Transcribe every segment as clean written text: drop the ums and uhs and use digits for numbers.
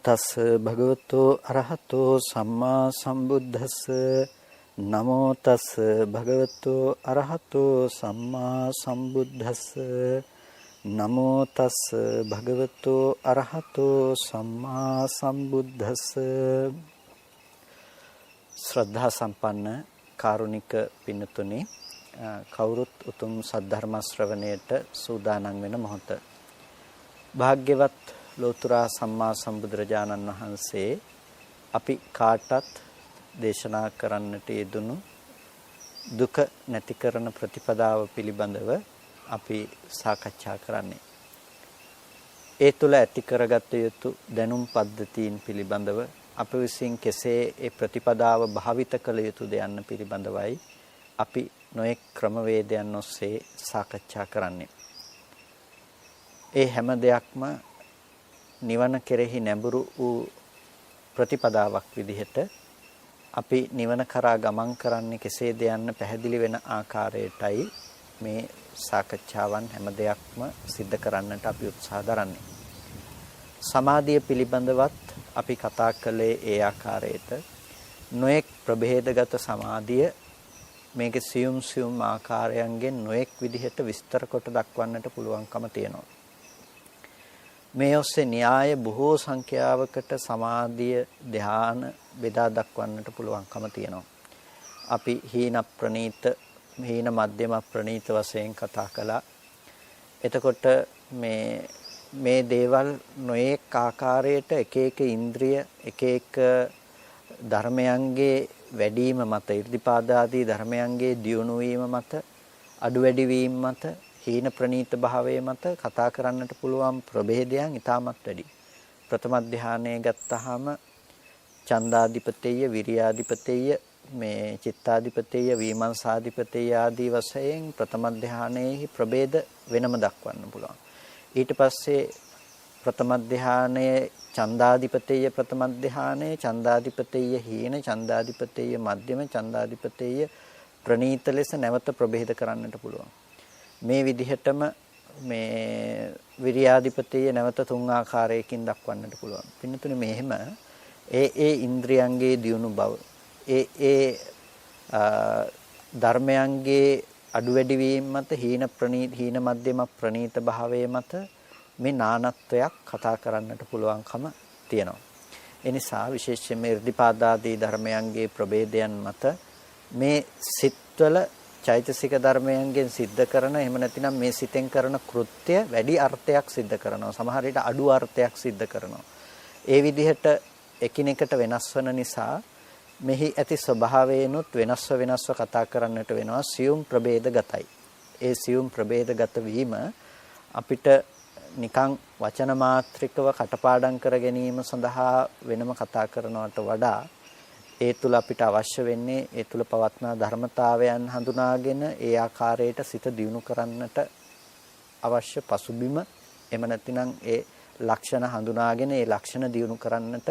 තස් භගවතෝ අරහතෝ සම්මා සම්බුද්දස්ස නමෝ තස් භගවතෝ අරහතෝ සම්මා සම්බුද්දස්ස නමෝ තස් භගවතෝ අරහතෝ සම්මා සම්බුද්දස්ස. ශ්‍රද්ධා සම්පන්න කාරුණික පින්තුනි, කවුරුත් උතුම් සද්ධර්ම ශ්‍රවණයට සූදානම් වෙන මොහොත. භාග්‍යවත් ලෝතුරා සම්මා සම්බුදුරජාණන් වහන්සේ අපි කාටත් දේශනා කරන්නට යෙදුණු දුක නැති කරන ප්‍රතිපදාව පිළිබඳව අපි සාකච්ඡා කරන්නේ. ඒ තුළ ඇති කරගත යුතු දැනුම් පද්ධතීන් පිළිබඳව අප විසින් කෙසේ ඒ ප්‍රතිපදාව භාවිත කළ යුතුද යන්න පිළිබඳවයි අපි නොඑක් ක්‍රමවේදයන් ඔස්සේ සාකච්ඡා කරන්නේ. ඒ හැම දෙයක්ම නිවන කෙරෙහි නැඹුරු වූ ප්‍රතිපදාවක් විදිහට අපි නිවන කරා ගමන් කරන්නේ කෙසේද යන්න පැහැදිලි වෙන ආකාරයටයි මේ සාකච්ඡාවන් හැම දෙයක්ම සිද්ධ කරන්නට අපි උත්සාහ දරන්නේ. සමාධිය පිළිබඳවත් අපි කතා කළේ ඒ ආකාරයට නොඑක් ප්‍රභේදගත සමාධිය මේකේ සියුම් ආකාරයන්ගෙන් නොඑක් විදිහට විස්තර කොට දක්වන්නට පුළුවන්කම තියෙනවා. මේ ඔස්සේ න්‍යාය බොහෝ සංඛ්‍යාවකට සමාධිය ධ්‍යාන බෙදා දක්වන්නට පුළුවන්කම තියෙනවා. අපි හීන ප්‍රනීත, හීන මධ්‍යම ප්‍රනීත වශයෙන් කතා කළා. එතකොට මේ දේවල් නොඑක ආකාරයට එක එක ඉන්ද්‍රිය එක එක ධර්මයන්ගේ වැඩිම මත, irdipaada ආදී ධර්මයන්ගේ දියුණු වීම මත, අඩු වැඩි වීම මත, හීන ප්‍රනීත භාවයේ මත කතා කරන්නට පුළුවන් ප්‍රභේදයන් ඉතාමත් වැඩි. ප්‍රථම ධානයේ ගත්තාම ඡන්දාධිපතේය, විරියාධිපතේය, මේ චිත්තාධිපතේය, විමර්ශාධිපතේය ආදී වශයෙන් ප්‍රථම ධානයේහි ප්‍රභේද වෙනම දක්වන්න පුළුවන්. ඊට පස්සේ ප්‍රථම ධානයේ ඡන්දාධිපතේය ප්‍රථම ධානයේ, ඡන්දාධිපතේය හීන, ඡන්දාධිපතේය මධ්‍යම, ඡන්දාධිපතේය ප්‍රනීත ලෙස නැවත ප්‍රභේද කරන්නට පුළුවන්. මේ විදිහටම මේ විරියාධිපතේය නැවත තුන් ආකාරයකින් දක්වන්නට පුළුවන්. පින්නතුනේ මෙහෙම ඒ ඉන්ද්‍රියන්ගේ දියුණු බව, ඒ ධර්මයන්ගේ අඩු වැඩි වීම මත, හීන මධ්‍යම ප්‍රනීත භාවයේ මත මේ නානත්වයක් කතා කරන්නට පුළුවන්කම තියෙනවා. ඒ නිසා විශේෂයෙන්ම irdipaada ආදී ධර්මයන්ගේ ප්‍රභේදයන් මත මේ සිත්වල චෛතසික ධර්මයන්ගෙන් සිද්ධ කරන, එහෙම නැතිනම් මේ සිතෙන් කරන කෘත්‍ය වැඩි අර්ථයක් සිද්ධ කරනවා. සමහර විට අඩු අර්ථයක් සිද්ධ කරනවා. ඒ විදිහට එකිනෙකට වෙනස් වන නිසා මෙහි ඇති ස්වභාවයෙන්ුත් වෙනස්ව කතා කරන්නට වෙනවා. සියුම් ප්‍රභේදගතයි. ඒ සියුම් ප්‍රභේදගත වීම අපිට නිකං වචන මාත්‍රිකව කටපාඩම් කර ගැනීම සඳහා වෙනම කතා කරනවට වඩා ඒ තුල අපිට අවශ්‍ය වෙන්නේ ඒ තුල පවත්නා ධර්මතාවයන් හඳුනාගෙන ඒ ආකාරයට සිත දියුණු කරන්නට අවශ්‍ය පසුබිම, එහෙම නැතිනම් ඒ ලක්ෂණ හඳුනාගෙන ඒ ලක්ෂණ දියුණු කරන්නට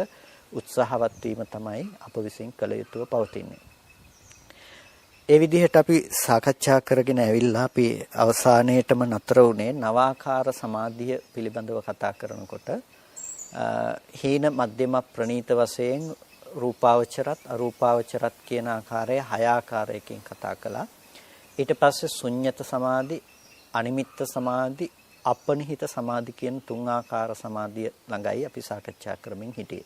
උත්සාහවත් වීම තමයි අප විසින් කළ යුතුව පවතින්නේ. ඒ විදිහට අපි සාකච්ඡා කරගෙන ඇවිල්ලා අපි අවසානයේටම නතර වුණේ නවාකාර සමාධිය පිළිබඳව කතා කරනකොට හීන මධ්‍යම ප්‍රනීත වශයෙන් රූපාවචරත් අරූපාවචරත් කියන ආකාරයේ 6 ආකාරයකින් කතා කළා. ඊට පස්සේ ශුන්්‍යත සමාධි, අනිමිත්ත සමාධි, අපනිහිත සමාධි කියන 3 ආකාර සමාධිය ළඟයි අපි සාකච්ඡා කරමින් හිටියේ.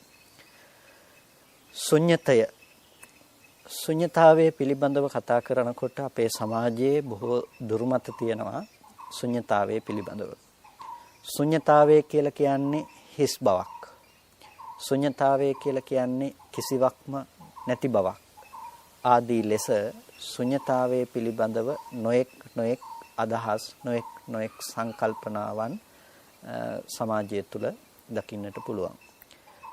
ශුන්්‍යතාවයේ පිළිබඳව කතා කරනකොට අපේ සමාජයේ බොහෝ දුර්මත තියෙනවා ශුන්්‍යතාවයේ පිළිබඳව. ශුන්්‍යතාවය කියලා කියන්නේ හිස් බවක්. ශුන්්‍යතාවය කියලා කියන්නේ කිසිවක්ම නැති බවක්. ආදී ලෙස ශුන්්‍යතාවයේ පිළිබඳව නොඑක් අදහස්, නොඑක් සංකල්පනාවන් සමාජය තුළ දකින්නට පුළුවන්.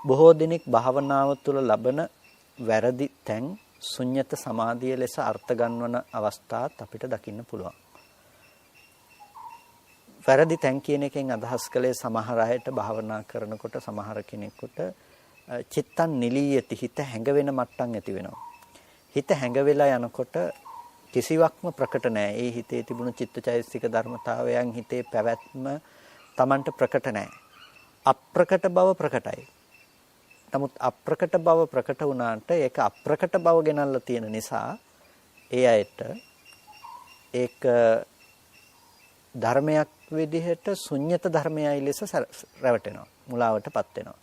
බොහෝ දෙනෙක් භාවනාව තුළ ලබන වැරදි තැන් ශුන්්‍යත සමාධිය ලෙස අර්ථ ගන්වන අවස්ථාත් අපිට දකින්න පුළුවන්. වැරදි තැන් කියන එකෙන් අදහස් කළේ සමහර අයට භාවනා කරනකොට සමහර කෙනෙකුට චිත්තන් නිලීයති, හිත හැඟවෙන මට්ටම් ඇති වෙනවා. හිත හැඟවෙලා යනකොට කිසිවක්ම ප්‍රකට නැහැ. ඒ හිතේ තිබුණු චිත්තචෛතසික ධර්මතාවයන්, හිතේ පැවැත්ම Tamanට ප්‍රකට නැහැ. අප්‍රකට බව ප්‍රකටයි. නමුත් අප්‍රකට බව ප්‍රකට වුණාට ඒක අප්‍රකට බව ගෙනල්ලා තියෙන නිසා ඒ අයට ඒක ධර්මයක් විදිහට ශුන්්‍යත ධර්මයයි ලෙස රැවටෙනවා. මුලාවටපත් වෙනවා.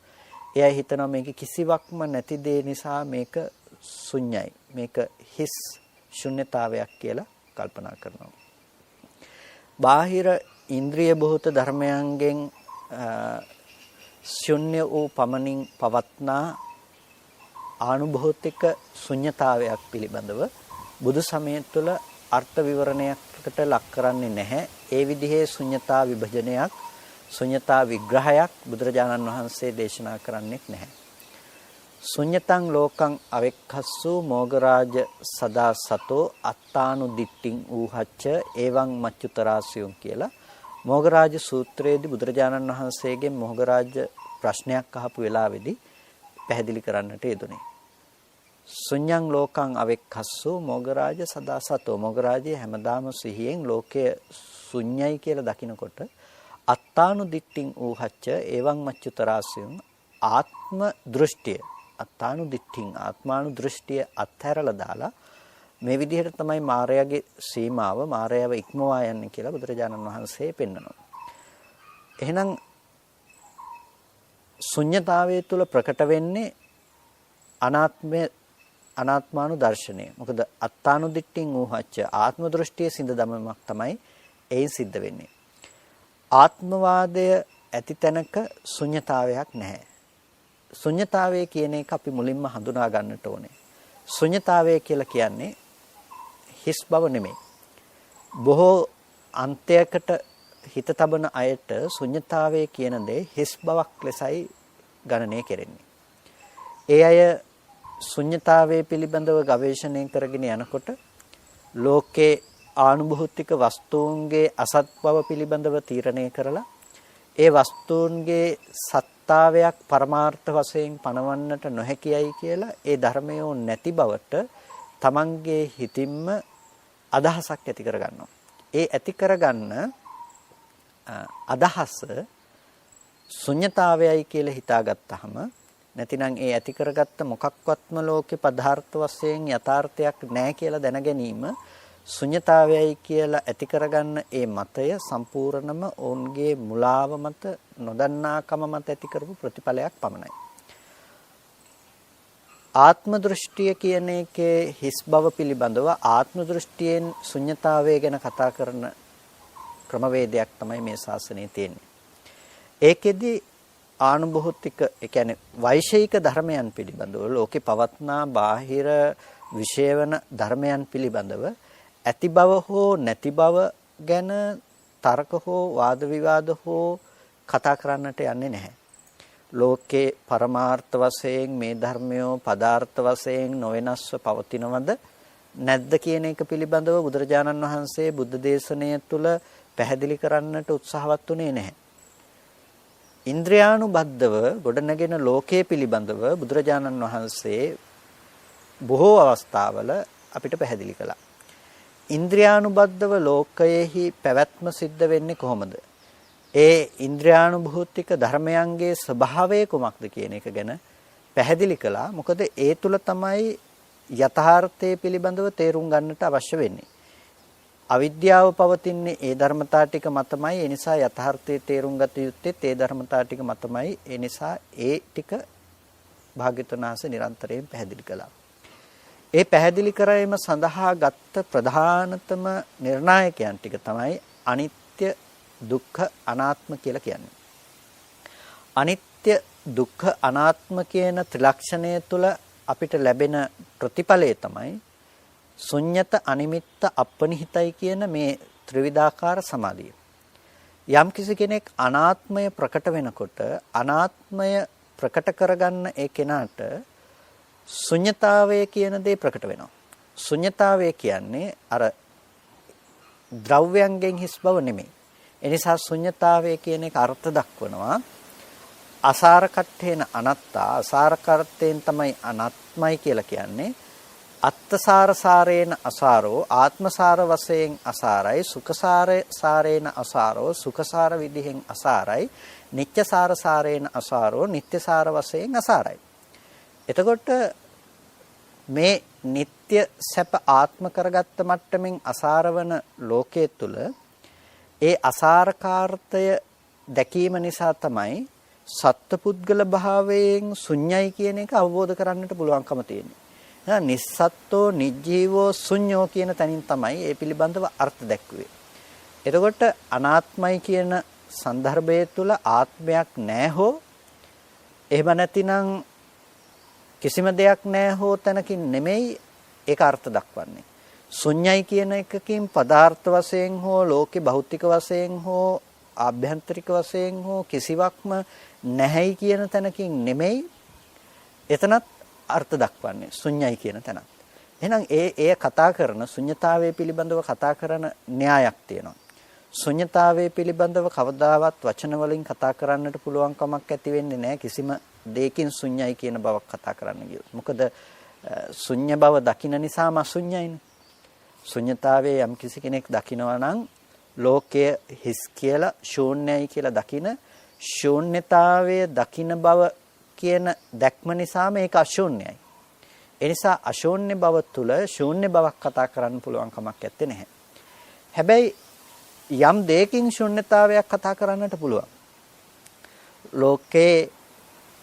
එයා හිතනවා මේක කිසිවක්ම නැති දේ නිසා මේක ශුන්‍යයි. මේක හිස් ශුන්‍යතාවයක් කියලා කල්පනා කරනවා. බාහිර ඉන්ද්‍රිය බොහෝත ධර්මයන්ගෙන් ශුන්‍ය වූ පමණින් පවත්නා ආනුභෞතික ශුන්‍යතාවයක් පිළිබඳව බුදු සමය තුළ අර්ථ විවරණයකට ලක් කරන්නේ නැහැ. ඒ විදිහේ ශුන්‍යතා විභජනයක්, ශුන්‍යතා විග්‍රහයක් බුදුරජාණන් වහන්සේ දේශනා කරන්නේ නැහැ. ශුන්‍යතං ලෝකං අවෙක්ඛස්සු මොගරාජ සදා සතෝ අත්තානු දිට්ඨින් ඌහච්ච එවං මච්චුතරාසියුම් කියලා මොගරාජ සූත්‍රයේදී බුදුරජාණන් වහන්සේගෙන් මොගරාජ ප්‍රශ්නයක් අහපු වෙලාවේදී පැහැදිලි කරන්නට යෙදුනේ. ශුන්‍යං ලෝකං අවෙක්ඛස්සු මොගරාජ සදා සතෝ මොගරාජය හැමදාම සිහියෙන් ලෝකය ශුන්‍යයි කියලා දකිනකොට අත්තානු දිට්ඨින් ඌහච්ච එවං මච්චුතරාසියුම් ආත්ම දෘෂ්ටිය අත්තානු දිට්ඨින් ආත්මානු දෘෂ්ටිය අත්හැරලා දාලා මේ විදිහට තමයි මායාවේ සීමාව මායාව ඉක්මවා යන්නේ කියලා බුදුරජාණන් වහන්සේ පෙන්වනවා. එහෙනම් ශුන්‍යතාවයේ තුල ප්‍රකට වෙන්නේ අනාත්මානු දර්ශනය. මොකද අත්තානු දිට්ඨින් ඌහච්ච ආත්ම දෘෂ්ටියේ සිඳ දමමක් තමයි එයින් සිද්ධ වෙන්නේ. ආත්මවාදය ඇති තැනක ශුන්‍යතාවයක් නැහැ. ශුන්‍යතාවය කියන එක අපි මුලින්ම හඳුනා ගන්නට ඕනේ. ශුන්‍යතාවය කියලා කියන්නේ හිස් බව නෙමෙයි. බොහෝ අන්තයකට හිත තබන අයට ශුන්‍යතාවය කියන දේ හිස් බවක් ලෙසයි ගණනය කෙරෙන්නේ. ඒ අය ශුන්‍යතාවය පිළිබඳව ගවේෂණය කරගෙන යනකොට ලෝකේ ආනුභූතික වස්තුන්ගේ අසත් බව පිළිබඳව තීරණය කරලා ඒ වස්තුන්ගේ සත්තාවයක් පරමාර්ථ වශයෙන් පනවන්නට නොහැකියයි කියලා ඒ ධර්මයෝ නැති බවට තමන්ගේ හිතින්ම අදහසක් ඇති කරගන්නවා. ඒ ඇති කරගන්න අදහස ශුන්‍යතාවයයි කියලා හිතාගත්තාම නැතිනම් ඒ ඇති කරගත්ත මොකක්වත්ම ලෝකේ පදාර්ථ වශයෙන් යථාර්ථයක් නැහැ කියලා දැන ගැනීම ශුන්‍යතාවයයි කියලා ඇති කරගන්න ඒ මතය සම්පූර්ණම ඔවුන්ගේ මුලාව මත නොදන්නාකම මත ඇති කරපු ප්‍රතිඵලයක් පමණයි. ආත්ම දෘෂ්ටිය කියන එකේ හිස් බව පිළිබඳව ආත්ම දෘෂ්ටියෙන් ශුන්‍යතාවය ගැන කතා කරන ක්‍රමවේදයක් තමයි මේ ශාසනයේ තියෙන්නේ. ඒකෙදි ආනුභෞතික ඒ කියන්නේ වෛශේයික ධර්මයන් පිළිබඳව ලෝකේ පවත්නා බාහිර විශේෂවන ධර්මයන් පිළිබඳව ඇති බව හෝ නැති බව ගැන තර්ක හෝ වාද විවාද හෝ කතා කරන්නට යන්නේ නැහැ. ලෝකේ පරමාර්ථ වශයෙන් මේ ධර්මයෝ පදාර්ථ වශයෙන් නොවෙනස්ව පවතිනවද නැද්ද කියන එක පිළිබඳව බුදුරජාණන් වහන්සේ බුද්ධ දේශනය තුළ පැහැදිලි කරන්නට උත්සාහවත් වුණේ නැහැ. ඉන්ද්‍රියානුබද්ධව ගොඩනගෙන ලෝකයේ පිළිබඳව බුදුරජාණන් වහන්සේ බොහෝ අවස්ථාවල අපිට පැහැදිලි කළා. ඉන්ද්‍රියානුබද්ධව ලෝකයේහි පැවැත්ම සිද්ධ වෙන්නේ කොහොමද? ඒ ඉන්ද්‍රියානුභූතික ධර්මයන්ගේ ස්වභාවය කුමක්ද කියන එක ගැන පැහැදිලි කළා. මොකද ඒ තුල තමයි යථාර්ථය පිළිබඳව තේරුම් ගන්නට අවශ්‍ය වෙන්නේ. අවිද්‍යාව පවතින්නේ ඒ ධර්මතා ටික මතමයි. ඒ නිසා යථාර්ථයේ තේරුම් ගත යුත්තේ ඒ ධර්මතා ටික මතමයි. ඒ නිසා ඒ ටික භාග්‍යවතුන් වහන්සේ නිරන්තරයෙන් පැහැදිලි කළා. ඒ පැහැදිලි කිරීම සඳහා ගත්ත ප්‍රධානතම නිර්ණායකයන් ටික තමයි අනිත්‍ය, දුක්ඛ, අනාත්ම කියලා කියන්නේ. අනිත්‍ය, දුක්ඛ, අනාත්ම කියන ත්‍රිලක්ෂණය තුළ අපිට ලැබෙන ප්‍රතිඵලය තමයි ශුන්්‍යත, අනිමිත්ත, අපනිහිතයි කියන මේ ත්‍රිවිධාකාර සමාධිය. යම් කිසි කෙනෙක් අනාත්මය ප්‍රකට වෙනකොට අනාත්මය ප්‍රකට කරගන්න ඒ කෙනාට ශුන්‍යතාවය කියන දේ ප්‍රකට වෙනවා. ශුන්‍යතාවය කියන්නේ අර ද්‍රව්‍යයන්ගෙන් හිස් බව නෙමෙයි. එනිසා ශුන්‍යතාවය කියන එක අර්ථ දක්වනවා අසාරකට්ඨේන අනත්තා. අසාරකර්තයෙන් තමයි අනාත්මයි කියලා කියන්නේ. අත්තසාර සාරේන අසාරෝ, ආත්මසාර වශයෙන් අසාරයි, සුඛසාර සාරේන අසාරෝ, සුඛසාර විදිහෙන් අසාරයි, නිත්‍යසාර සාරේන අසාරෝ, නිත්‍යසාර වශයෙන් අසාරයි. එතකොට මේ නিত্য සැප ආත්ම කරගත්ත මට්ටමින් අසාරවන ලෝකයේ තුල ඒ අසාරකාර්තය දැකීම නිසා තමයි සත්පුද්ගල භාවයෙන් ශුන්‍යයි කියන එක අවබෝධ කරගන්නට පුළුවන්කම තියෙන්නේ. එහෙනම් නිස්සත්තෝ නිජ්ජීවෝ ශුන්‍යෝ කියන තැනින් තමයි ඒ පිළිබඳව අර්ථ දැක්ුවේ. එතකොට අනාත්මයි කියන સંદર્ભය තුල ආත්මයක් නැහැ හෝ එහෙම නැතිනම් කිසිම දෙයක් නැහැ හෝ තැනකින් නෙමෙයි ඒක අර්ථ දක්වන්නේ. ශුන්‍යයි කියන එකකින් පදාර්ථ වශයෙන් හෝ ලෝකේ භෞතික වශයෙන් හෝ ආභ්‍යන්තරික වශයෙන් හෝ කිසිවක්ම නැහැයි කියන තැනකින් නෙමෙයි එතනත් අර්ථ දක්වන්නේ ශුන්‍යයි කියන තැනත්. එහෙනම් ඒ කතා කරන ශුන්‍යතාවය පිළිබඳව කතා කරන න්‍යායක් තියෙනවා. ශුන්‍යතාවය පිළිබඳව කවදාවත් වචන වලින් කතා කරන්නට පුළුවන් කමක් ඇති වෙන්නේ නැහැ කිසිම දෙයකින් ශුන්‍යයි කියන බවක් කතා කරන්න ගියොත්. මොකද ශුන්‍ය බව දකින්න නිසාම අශුන්‍යයිනේ. ශුන්‍යතාවයේ යම් කිසි කෙනෙක් දකිනවා නම් ලෝකය හිස් කියලා ශූන්‍යයි කියලා දකින ශූන්‍යතාවය දකින බව කියන දැක්ම නිසාම ඒක අශූන්‍යයි. ඒ නිසා අශූන්‍ය බව තුල ශූන්‍ය බවක් කතා කරන්න පුළුවන් කමක් නැත්තේ නැහැ. හැබැයි යම් දෙයකින් ශූන්‍යතාවයක් කතා කරන්නට පුළුවන්. ලෝකේ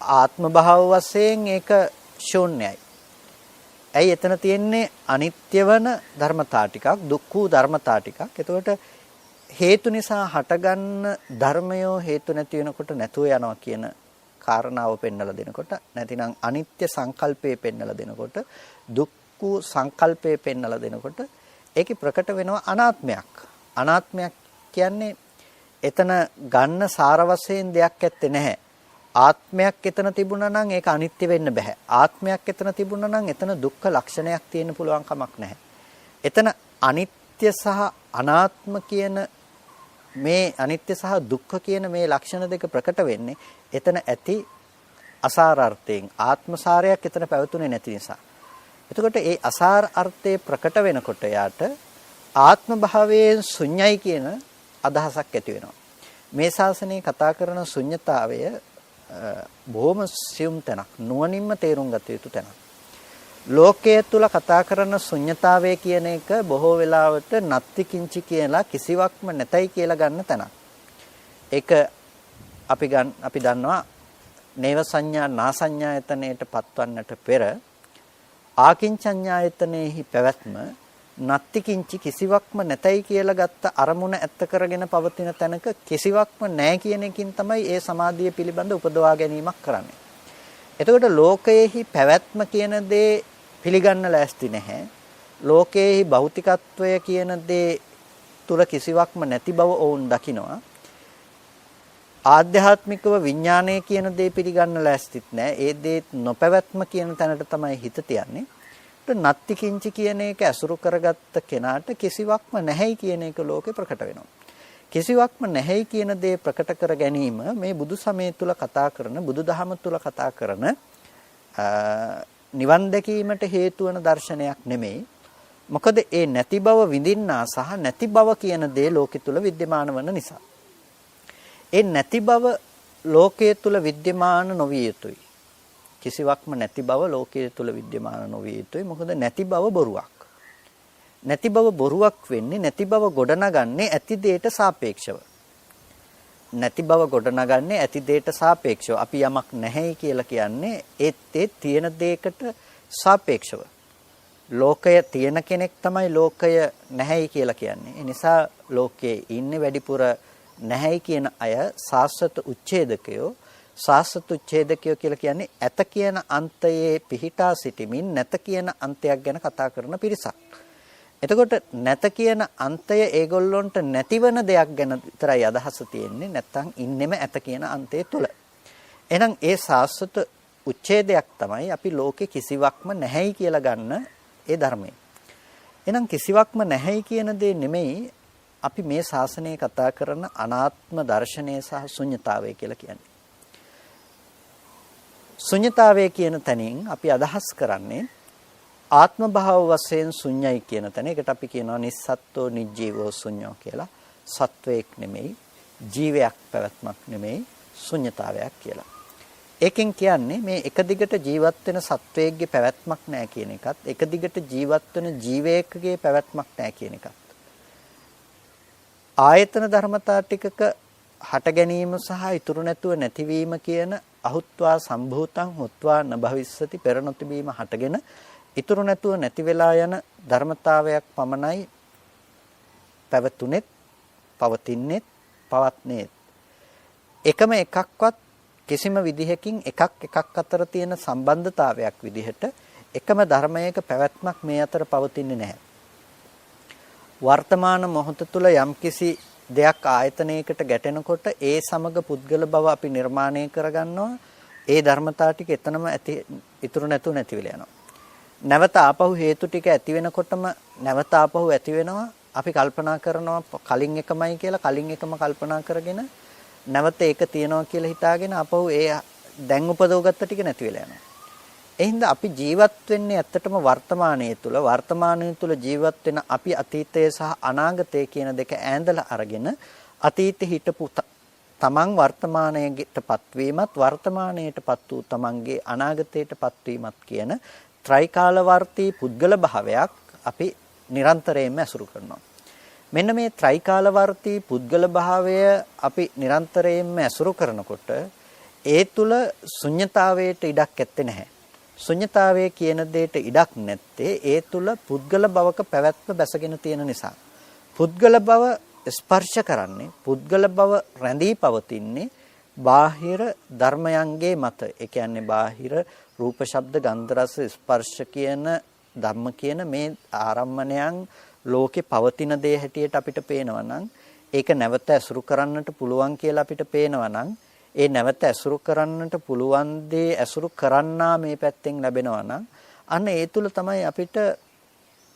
ආත්ම භාව වශයෙන් ඒක ශූන්‍යයි. ඇයි එතන තියෙන්නේ අනිත්‍ය වන ධර්මතා ටිකක්, දුක්ඛ ධර්මතා ටිකක්. එතකොට හේතු නිසා හටගන්න ධර්මයෝ හේතු නැති වෙනකොට නැතුව යනවා කියන කාරණාව පෙන්වලා දෙනකොට, නැතිනම් අනිත්‍ය සංකල්පය පෙන්වලා දෙනකොට, දුක්ඛ සංකල්පය පෙන්වලා දෙනකොට ඒකේ ප්‍රකට වෙනවා අනාත්මයක්. අනාත්මයක් කියන්නේ එතන ගන්න සාර වශයෙන් දෙයක් ඇත්තේ නැහැ. ආත්මයක් එතන තිබුණා නම් ඒක අනිත්‍ය වෙන්න බෑ. ආත්මයක් එතන තිබුණා නම් එතන දුක්ඛ ලක්ෂණයක් තියෙන්න පුළුවන් කමක් නැහැ. එතන අනිත්‍ය සහ අනාත්ම කියන මේ අනිත්‍ය සහ දුක්ඛ කියන මේ ලක්ෂණ දෙක ප්‍රකට වෙන්නේ එතන ඇති අසාරාර්ථයෙන්. ආත්මසාරයක් එතන පැවතුනේ නැති නිසා. එතකොට ඒ අසාර අර්ථය ප්‍රකට වෙනකොට යාට ආත්ම භාවයෙන් ශුන්‍යයි කියන අදහසක් ඇති වෙනවා. මේ ශාසනයේ කතා කරන ශුන්‍යතාවය බොහොම සියුම් තැනක්, නුවණින්ම තේරුම් ගත යුතු තැනක්. ලෝකයේ තුල කතා කරන ශුන්‍යතාවය කියන එක බොහෝ වෙලාවට නත්ති කිංචි කියලා කිසිවක්ම නැතයි කියලා ගන්න තැනක්. ඒක අපි දන්නවා නේව සංඥා නා සංඥායතනයට පත්වන්නට පෙර ආකින්චඤ්ඤායතනෙහි පැවැත්ම නත්ති කිංචි කිසිවක්ම නැතයි කියලා ගත්ත අරමුණ ඇත්ත කරගෙන පවතින තැනක කිසිවක්ම නැහැ කියන එකකින් තමයි ඒ සමාධිය පිළිබඳ උපදවා ගැනීමක් කරන්නේ. එතකොට ලෝකයේහි පැවැත්ම කියන දේ පිළිගන්න ලෑස්ති නැහැ. ලෝකයේහි භෞතිකත්වය කියන දේ තුල කිසිවක්ම නැති බව ඔවුන් දකිනවා. ආධ්‍යාත්මිකව විඥානය කියන දේ පිළිගන්න ලෑස්තිත් නැහැ. ඒ දේ නොපැවැත්ම කියන තැනට තමයි හිත තියන්නේ. නත්ති කිංචි කියන එක ඇසුරු කරගත්ත කෙනාට කිසිවක්ම නැහැයි කියන එක ලෝකේ ප්‍රකට වෙනවා. කිසිවක්ම නැහැයි කියන දේ ප්‍රකට කර ගැනීම මේ බුදු සමය තුල කතා කරන, බුදුදහම තුල කතා කරන නිවන් දැකීමට හේතු වන දර්ශනයක් නෙමෙයි. මොකද ඒ නැති බව විඳින්නා සහ නැති බව කියන දේ ලෝකෙ තුල विद्यमान වන නිසා. ඒ නැති බව ලෝකයේ තුල विद्यमान නොවිය යුතුයි. කිසිවක්ම නැති බව ලෝකයේ තුල विद्यमान නොවිය යුතුයි. මොකද නැති බව බොරුවක්. නැති බව බොරුවක් වෙන්නේ නැති බව ගොඩනගන්නේ ඇති දෙයට සාපේක්ෂව. නැති බව ගොඩනගන්නේ ඇති දෙයට සාපේක්ෂව. අපි යමක් නැහැයි කියලා කියන්නේ ඒ තියෙන දෙයකට සාපේක්ෂව. ලෝකය තියෙන කෙනෙක් තමයි ලෝකය නැහැයි කියලා කියන්නේ. ඒ නිසා ලෝකයේ ඉන්නේ වැඩිපුර නැහැයි කියන අය සාස්වත උච්ඡේදකයෝ. සාස්වත උච්ඡේදකයෝ කියලා කියන්නේ ඇත කියන අන්තයේ පිහිටා සිටමින් නැත කියන අන්තයක් ගැන කතා කරන පිරිසක්. එතකොට නැත කියන අන්තය ඒගොල්ලොන්ට නැතිවන දෙයක් ගැන විතරයි අදහස තියෙන්නේ. නැත්තම් ඉන්නෙම ඇත කියන අන්තය තුල. එහෙනම් ඒ සාස්වත උච්ඡේදයක් තමයි අපි ලෝකේ කිසිවක්ම නැහැයි කියලා ගන්න ඒ ධර්මය. එහෙනම් කිසිවක්ම නැහැයි කියන දේ නෙමෙයි අපි මේ ශාසනයේ කතා කරන අනාත්ම දර්ශනය සහ ශුන්‍යතාවය කියලා කියන්නේ. ශුන්‍යතාවය කියන තැනින් අපි අදහස් කරන්නේ ආත්ම භාව වශයෙන් ශුන්‍යයි කියන තැන. ඒකට අපි කියනවා නිස්සත්ත්වෝ නිජ්ජීවෝ ශුන්‍යෝ කියලා. සත්වයක් නෙමෙයි, ජීවයක් පැවැත්මක් නෙමෙයි, ශුන්‍යතාවයක් කියලා. ඒකෙන් කියන්නේ මේ එක දිගට ජීවත් වෙන සත්වයේගේ පැවැත්මක් නැහැ කියන එකත් එක දිගට ජීවත් වෙන ජීවයකගේ පැවැත්මක් නැහැ කියන එකත්. ආයතන ධර්මතා ටිකක හට ගැනීම සහ ඉතුරු නැතුව නැතිවීම කියන අහුත්වා සම්භූතං හුත්වා නභවිස්සති පෙර නොතිබීම හටගෙන ඉතුරු නැතුව නැති වෙලා යන ධර්මතාවයක් පමණයි පැවතුනේත් පවතින්නේත් පවත්නේත්. එකම එකක්වත් කිසිම විදිහකින් එකක් අතර තියෙන සම්බන්ධතාවයක් විදිහට එකම ධර්මයක පැවැත්මක් මේ අතර පවතින්නේ නැහැ. වර්තමාන මොහොත තුළ යම්කිසි දෙයක් ආයතනයකට ගැටෙනකොට ඒ සමග පුද්ගල බව අපි නිර්මාණය කරගන්නවා. ඒ ධර්මතා ටික එතනම ඉතුරු නැතුව නැති වෙලා යනවා. නැවත ආපහු හේතු ටික ඇති වෙනකොටම නැවත ආපහු ඇති වෙනවා. අපි කල්පනා කරනවා කලින් එකමයි කියලා කලින් එකම කල්පනා කරගෙන නැවත ඒක තියනවා කියලා හිතාගෙන ආපහු ඒ දැන් උපදවගත්ත ටික නැති වෙලා යනවා. එහෙනම් අපි ජීවත් වෙන්නේ ඇත්තටම වර්තමානයේ තුල ජීවත් වෙන අපි අතීතය සහ අනාගතය කියන දෙක ඈඳලා අරගෙන අතීතේ හිටපු තමන් වර්තමානයටපත් වීමත් වර්තමානයටපත් වූ තමන්ගේ අනාගතයටපත් වීමත් කියන ත්‍රිකාලවර්තී පුද්ගල භාවයක් අපි නිරන්තරයෙන්ම ඇසුරු කරනවා. මෙන්න මේ ත්‍රිකාලවර්තී පුද්ගල භාවය අපි නිරන්තරයෙන්ම ඇසුරු කරනකොට ඒ තුල ශුන්්‍යතාවයට ඉඩක් ඇත්තේ නැහැ. ශුන්්‍යතාවය කියන දෙයට ඉඩක් නැත්තේ ඒ තුල පුද්ගල භවක පැවැත්ම බැසගෙන තියෙන නිසා. පුද්ගල භව ස්පර්ශ කරන්නේ පුද්ගල භව රැඳී පවතින්නේ බාහිර ධර්මයන්ගේ මත. ඒ කියන්නේ බාහිර රූප ශබ්ද ගන්ධ රස ස්පර්ශ කියන ධම්ම කියන මේ ආරම්මණයන් ලෝකේ පවතින දේ හැටියට අපිට පේනවා නම් ඒක නැවත ඇසුරු කරන්නට පුළුවන් කියලා අපිට පේනවා නම් ඒ නැවත ඇසුරු කරන්නට පුළුවන් දේ ඇසුරු කරන්නා මේ පැත්තෙන් ලැබෙනවා නම් අන්න ඒ තුල තමයි අපිට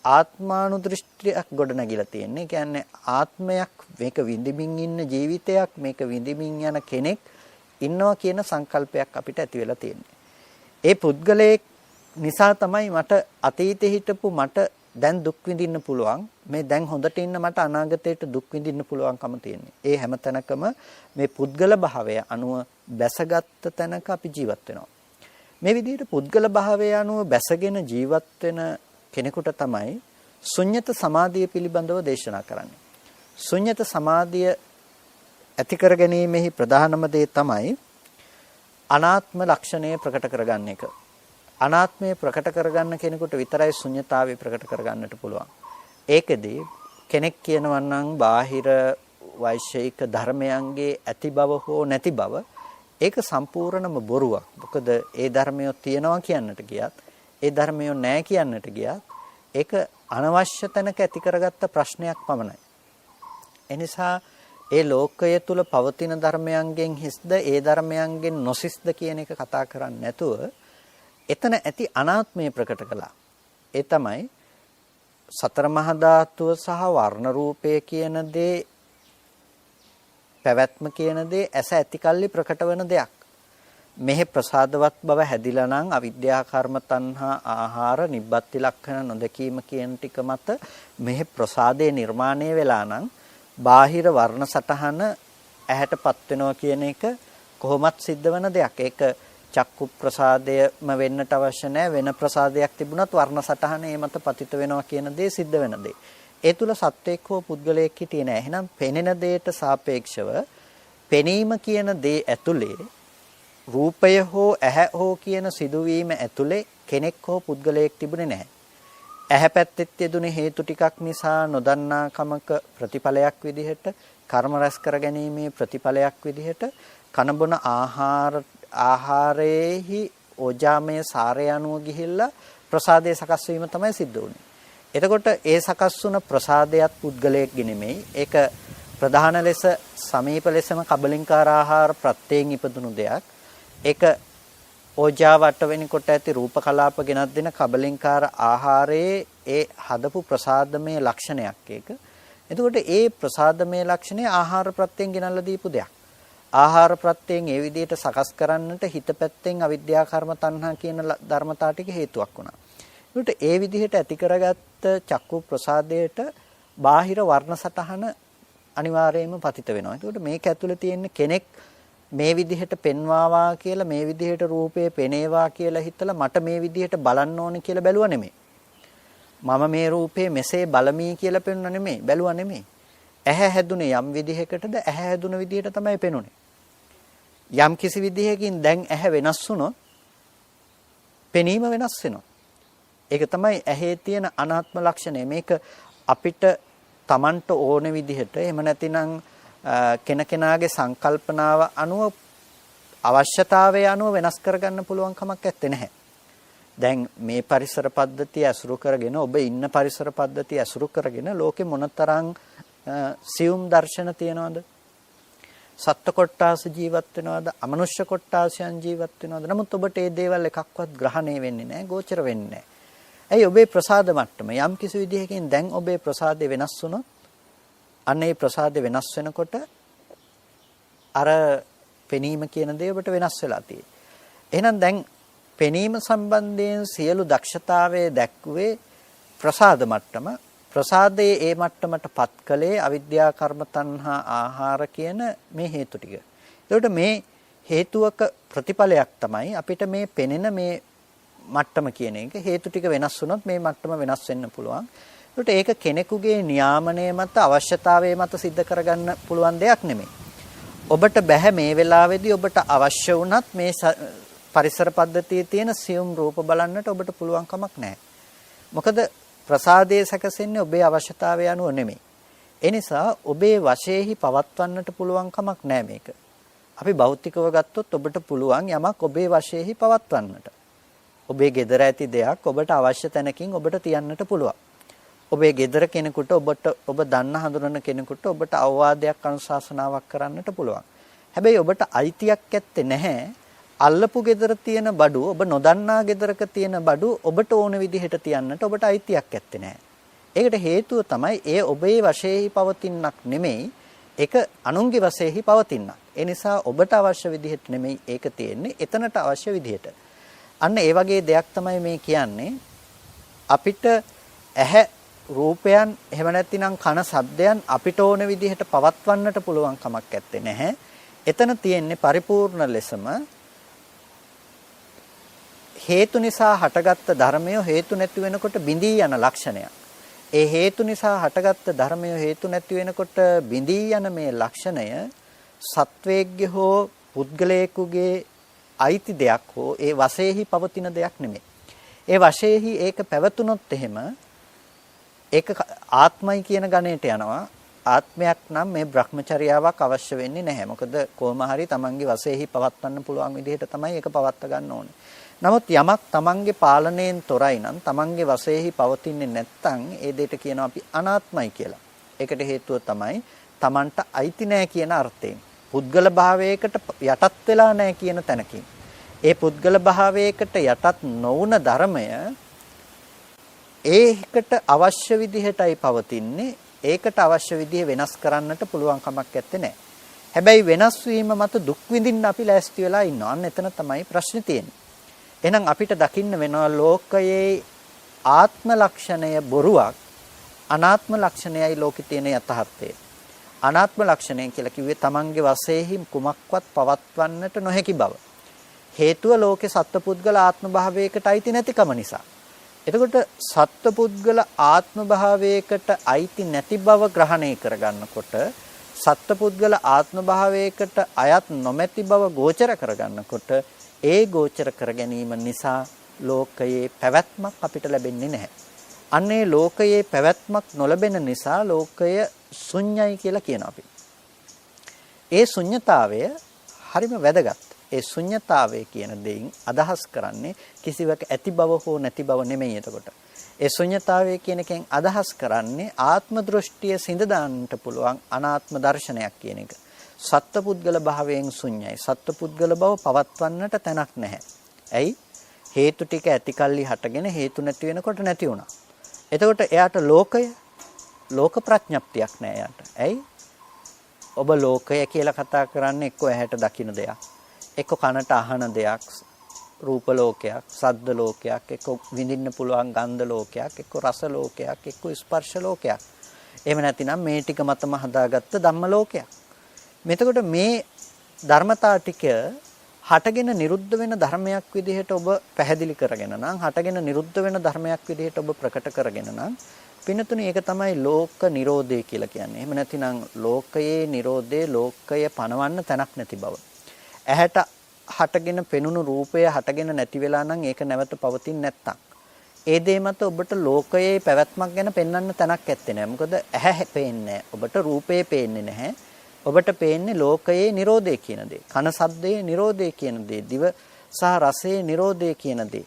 ආත්මානුදෘෂ්ටියක් ගොඩනැගිලා තියෙන්නේ. ඒ කියන්නේ ආත්මයක් මේක විඳින්මින් ඉන්න ජීවිතයක් මේක විඳින්මින් යන කෙනෙක් ඉන්නවා කියන සංකල්පයක් අපිට ඇති වෙලා තියෙන්නේ. ඒ පුද්ගලයේ නිසා තමයි මට අතීතේ හිටපු මට දැන් දුක් විඳින්න පුළුවන්. මේ දැන් හොඳට ඉන්න මට අනාගතයට දුක් විඳින්න පුළුවන්කම තියෙන්නේ. ඒ හැම තැනකම මේ පුද්ගල භාවය අනුව බැසගත් තැනක අපි ජීවත් වෙනවා. මේ විදිහට පුද්ගල භාවය අනුව බැසගෙන ජීවත් වෙන කෙනෙකුට තමයි ශුන්්‍යත සමාධිය පිළිබඳව දේශනා කරන්නේ. ශුන්්‍යත සමාධිය ඇති කර ගැනීමෙහි ප්‍රධානම දේ තමයි අනාත්ම ලක්ෂණය ප්‍රකට කරගන්න එක. අනාත්මය ප්‍රකට කරගන්න කෙනෙකුට විතරයි ශුන්්‍යතාවය ප්‍රකට කරගන්නට පුළුවන්. ඒකෙදී කෙනෙක් කියනවා නම් බාහිර වෛශ්වික ධර්මයන්ගේ ඇති බව හෝ නැති බව ඒක සම්පූර්ණම බොරුවක්. මොකද ඒ ධර්මය තියනවා කියන්නට ගියත් ඒ ධර්මය නැහැ කියන්නට ගියත් ඒක අනවශ්‍ය තැනක ඇති කරගත්ත ප්‍රශ්නයක් පමණයි. එනිසා ඒ ලෝකය තුල පවතින ධර්මයන්ගෙන් හිස්ද ඒ ධර්මයන්ගෙන් නොසිස්ද කියන එක කතා කරන්නේ නැතුව එතන ඇති අනාත්මය ප්‍රකට කළා. ඒ තමයි සතර මහා ධාතුව සහ වර්ණ රූපය කියන දේ පැවැත්ම කියන දේ ඇස ඇති කල්ලි ප්‍රකට වෙන දෙයක්. මෙහි ප්‍රසාදවත් බව හැදිලා නම් අවිද්‍යා කර්ම තණ්හා ආහාර නිබ්බත්ති ලක්ෂණ නොදකීම කියන ටික මත මෙහි ප්‍රසාදේ නිර්මාණය වෙලා නම් බාහිර වර්ණ සටහන ඇහැටපත් වෙනවා කියන එක කොහොමත් සිද්ධ වෙන දෙයක්. ඒක චක්කු ප්‍රසාදයම වෙන්නට අවශ්‍ය නැහැ. වෙන ප්‍රසාදයක් තිබුණත් වර්ණ සටහන ඒ මත පතිත වෙනවා කියන දේ සිද්ධ වෙන දේ. ඒ තුල සත්වයක් හෝ පුද්ගලයෙක් හිටියේ නැහැ. එහෙනම් පෙනෙන දෙයට සාපේක්ෂව පෙනීම කියන දේ ඇතුලේ රූපය හෝ ඇහැ හෝ කියන සිදුවීම ඇතුලේ කෙනෙක් හෝ පුද්ගලයෙක් තිබුණේ නැහැ. ඇහැ පැත්තෙත් යෙදුනේ හේතු ටිකක් නිසා නොදන්නා කමක ප්‍රතිඵලයක් විදිහට කර්ම රැස් කර ගැනීමේ ප්‍රතිඵලයක් විදිහට කනබොන ආහාරයේහි ඕජාමය සාරය අනුව ගිහිල්ලා ප්‍රසාදයේ සකස් වීම තමයි සිද්ධ වුනේ. එතකොට ඒ සකස් වුණ ප්‍රසාදයක් පුද්ගලයෙක්ගේ නෙමෙයි. ඒක ප්‍රධාන ලෙස සමීප ලෙසම කබලින්කාර ආහාර ප්‍රත්‍යයෙන් ඉපදුණු දෙයක්. ඒක ඕජාව අටවෙනි කොට ඇති රූප කලාප ගෙනත් දෙන කබලින්කාර ආහාරයේ ඒ හදපු ප්‍රසාදමය ලක්ෂණයක් ඒක. එතකොට ඒ ප්‍රසාදමය ලක්ෂණය ආහාර ප්‍රත්‍යයෙන් ගෙනල්ලා දීපු දෙයක්. ආහාර ප්‍රත්‍යයෙන් ඒ විදිහට සකස් කරන්නට හිත පැත්තෙන් අවිද්‍යා කර්ම තණ්හා කියන ධර්මතා ටික හේතුවක් වුණා. ඒකට ඒ විදිහට ඇති කරගත්ත චක්කු ප්‍රසාදයට බාහිර වර්ණ සටහන අනිවාර්යයෙන්ම පතිත වෙනවා. ඒකට මේක ඇතුලේ තියෙන කෙනෙක් මේ විදිහට පෙන්වාවා කියලා මේ විදිහට රූපේ පෙනේවා කියලා හිතලා මට මේ විදිහට බලන්න ඕනේ කියලා බැලුවා නෙමෙයි. මම මේ රූපේ මෙසේ බලමි කියලා පෙන්වුවා නෙමෙයි, බැලුවා නෙමෙයි. ඇහැ හැදුනේ යම් විදිහකටද ඇහැ හැදුන විදිහට තමයි පෙනුනේ. යම් කිසි විදිහකින් දැන් ඇහැ වෙනස් වුණොත් පෙනීම වෙනස් වෙනවා. ඒක තමයි ඇහි තියෙන අනාත්ම ලක්ෂණය. මේක අපිට Tamanට ඕන විදිහට එහෙම නැතිනම් කෙනකෙනාගේ සංකල්පනාව අනුව අවශ්‍යතාවය අනුව වෙනස් කරගන්න පුළුවන් කමක් නැත්තේ නැහැ. දැන් මේ පරිසර පද්ධතිය ඇසුරු කරගෙන ඔබ ඉන්න පරිසර පද්ධතිය ඇසුරු කරගෙන ලෝකෙ මොනතරම් සියුම් දර්ශන තියනවද? සත්ත්ව කොට්ටාස ජීවත් වෙනවද? අමනුෂ්‍ය කොට්ටාසයන් ජීවත් වෙනවද? නමුත් ඔබට මේ දේවල් එකක්වත් ග්‍රහණය වෙන්නේ නැහැ, ගෝචර වෙන්නේ නැහැ. ඇයි ඔබේ ප්‍රසාද මට්ටම යම් කිසි විදිහකින් දැන් ඔබේ ප්‍රසාදේ වෙනස් වුණොත් අන්න ඒ ප්‍රසාදේ වෙනස් වෙනකොට අර පෙනීම කියන දේ ඔබට වෙනස් වෙලා තියෙන්නේ. එහෙනම් දැන් පෙනීම සම්බන්ධයෙන් සියලු දක්ෂතාවයේ දැක්ුවේ ප්‍රසාද මට්ටම. ප්‍රසාදයේ ඒ මට්ටමටපත් කළේ අවිද්‍යා කර්ම තණ්හා ආහාර කියන මේ හේතු ටික. ඒකට මේ හේතුවක ප්‍රතිඵලයක් තමයි අපිට මේ පෙනෙන මේ මට්ටම කියන එක. හේතු ටික වෙනස් වුණොත් මේ මට්ටම වෙනස් වෙන්න පුළුවන්. ඒකට ඒක කෙනෙකුගේ නියාමනය මත අවශ්‍යතාවයේ මත සිද්ධ කරගන්න පුළුවන් දෙයක් නෙමෙයි. ඔබට බෑ මේ වෙලාවේදී ඔබට අවශ්‍ය වුණත් මේ පරිසර පද්ධතියේ තියෙන සියුම් රූප බලන්නට ඔබට පුළුවන් කමක් නැහැ. මොකද ප්‍රසාදයේ සැකසෙන්නේ ඔබේ අවශ්‍යතාවය අනුව නෙමෙයි. ඒ නිසා ඔබේ වශයෙහි පවත්වන්නට පුළුවන් කමක් නැහැ මේක. අපි භෞතිකව ගත්තොත් ඔබට පුළුවන් යමක් ඔබේ වශයෙහි පවත්වන්නට. ඔබේ ගෙදර ඇති දෙයක් ඔබට අවශ්‍ය තැනකින් ඔබට තියන්නට පුළුවන්. ඔබේ ගෙදර කෙනෙකුට ඔබ දන්න හඳුනන කෙනෙකුට ඔබට අවවාදයක් අනුශාසනාවක් කරන්නට පුළුවන්. හැබැයි ඔබට අයිතියක් ඇත්තේ නැහැ. අල්ලපු ගෙදර තියෙන බඩු ඔබ නොදන්නා ගෙදරක තියෙන බඩු ඔබට ඕන විදිහට තියන්නට ඔබට අයිතියක් ඇත්තේ නැහැ. ඒකට හේතුව තමයි ඒ ඔබේ වශයෙහි පවතිනක් නෙමෙයි. ඒක අනුන්ගේ වශයෙහි පවතිනක්. ඒ නිසා ඔබට අවශ්‍ය විදිහට නෙමෙයි ඒක තියෙන්නේ. එතනට අවශ්‍ය විදිහට. අන්න ඒ වගේ දෙයක් තමයි මේ කියන්නේ. අපිට ඇහැ රූපයන් එහෙම නැත්නම් කන ශබ්දයන් අපිට ඕන විදිහට පවත්වන්නට පුළුවන් කමක් නැත්තේ නැහැ. එතන තියෙන්නේ පරිපූර්ණ ලෙසම හේතු නිසා හටගත්ත ධර්මය හේතු නැති වෙනකොට බිඳී යන ලක්ෂණයක්. ඒ හේතු නිසා හටගත්ත ධර්මය හේතු නැති වෙනකොට බිඳී යන මේ ලක්ෂණය සත්වයේගේ හෝ පුද්ගලයෙකුගේ අයිති දෙයක් හෝ ඒ වශයෙහි පවතින දෙයක් නෙමෙයි. ඒ වශයෙහි ඒක පැවතුනොත් එහෙම ඒක ආත්මයි කියන ගණයට යනවා. ආත්මයක් නම් මේ භ්‍රමචර්යාවක් අවශ්‍ය වෙන්නේ නැහැ. මොකද කොහොම හරි තමන්ගේ වශයෙහි පවත්වන්න පුළුවන් විදිහට තමයි ඒක පවත්වා ගන්න ඕනේ. නමුත් යමක් තමන්ගේ පාලනයෙන් තොරයි නම් තමන්ගේ වශයෙහි පවතින්නේ නැත්නම් ඒ දෙයට කියනවා අපි අනාත්මයි කියලා. ඒකට හේතුව තමයි තමන්ට අයිති නැහැ කියන අර්ථයෙන්. පුද්ගල භාවයකට යටත් වෙලා නැහැ කියන තැනකින්. ඒ පුද්ගල භාවයකට යටත් නොවුන ධර්මය ඒකට අවශ්‍ය විදිහටයි පවතින්නේ. ඒකට අවශ්‍ය විදිහ වෙනස් කරන්නට පුළුවන් කමක් නැත්තේ නෑ. හැබැයි වෙනස් වීම මත දුක් විඳින්න අපි ලෑස්ති වෙලා ඉන්නවා. අන්න එතන තමයි ප්‍රශ්නේ තියෙන්නේ. එහෙනම් අපිට දකින්න වෙනවා ලෝකයේ ආත්ම ලක්ෂණය බොරුවක්, අනාත්ම ලක්ෂණයයි ලෝකේ තියෙන යථාර්ථය. අනාත්ම ලක්ෂණය කියලා කිව්වේ තමන්ගේ වශයෙහි කුමක්වත් පවත්වන්නට නොහැකි බව. හේතුව ලෝකේ සත්පුද්ගල ආත්ම භාවයකට අයිති නැතිකම නිසා. එතකොට සත්පුද්ගල ආත්ම භාවයකට අයිති නැති බව ග්‍රහණය කරගන්නකොට සත්පුද්ගල ආත්ම භාවයකට අයත් නොමැති බව ගෝචර කරගන්නකොට ඒ ගෝචර කර ගැනීම නිසා ලෝකයේ පැවැත්මක් අපිට ලැබෙන්නේ නැහැ. අන්නේ ලෝකයේ පැවැත්මක් නොලැබෙන නිසා ලෝකය ශුන්‍යයි කියලා කියනවා අපි. ඒ ශුන්‍යතාවය හරිම වැදගත්. ඒ ශුන්‍යතාවය කියන දෙයින් අදහස් කරන්නේ කිසිවක ඇති බව හෝ නැති බව නෙමෙයි එතකොට. ඒ ශුන්‍යතාවය කියන එකෙන් අදහස් කරන්නේ ආත්ම දෘෂ්ටිය සිඳ දාන්නට පුළුවන් අනාත්ම දර්ශනයක් කියන එක. සත්පුද්ගල භාවයෙන් ශුන්‍යයි. සත්පුද්ගල බව පවත්වන්නට තැනක් නැහැ. ඇයි? හේතු ටික ඇතිකල්ලි හටගෙන හේතු නැති වෙනකොට නැති වුණා. එතකොට එයාට ලෝක ප්‍රඥප්තියක් නැහැ එයාට. ඇයි? ඔබ ලෝකය කියලා කතා කරන්නේ එක්ක ඇහැට දකින්න දෙයක්. එක්ක කනට අහන දෙයක්, රූප ලෝකයක්, ශබ්ද ලෝකයක්, එක්ක විඳින්න පුළුවන් ගන්ධ ලෝකයක්, එක්ක රස ලෝකයක්, එක්ක ස්පර්ශ ලෝකයක්. එහෙම නැතිනම් මේ ටික මතම හදාගත්ත ධම්ම ලෝකයක්. මෙතකොට මේ ධර්මතා ටික හටගෙන නිරුද්ධ වෙන ධර්මයක් විදිහට ඔබ පැහැදිලි කරගෙන නම් හටගෙන නිරුද්ධ වෙන ධර්මයක් විදිහට ඔබ ප්‍රකට කරගෙන නම් පින්නතුනේ ඒක තමයි ලෝක නිරෝධය කියලා කියන්නේ. එහෙම නැතිනම් ලෝකයේ නිරෝධේ ලෝකය පණවන්න තැනක් නැති බව. ඇහැට හටගෙන පෙනුණු රූපය හටගෙන නැති වෙලා නම් ඒක නැවත පවතින්නේ නැත්තම්. ඒ දේ මත ඔබට ලෝකයේ පැවැත්මක් ගැන පෙන්වන්න තැනක් ඇත්තේ නැහැ. මොකද ඇහැ පේන්නේ ඔබට රූපේ පේන්නේ නැහැ. ඔබට පේන්නේ ලෝකයේ නිරෝධය කියන දේ. කන ශබ්දයේ නිරෝධය කියන දේ. දිව සහ රසයේ නිරෝධය කියන දේ.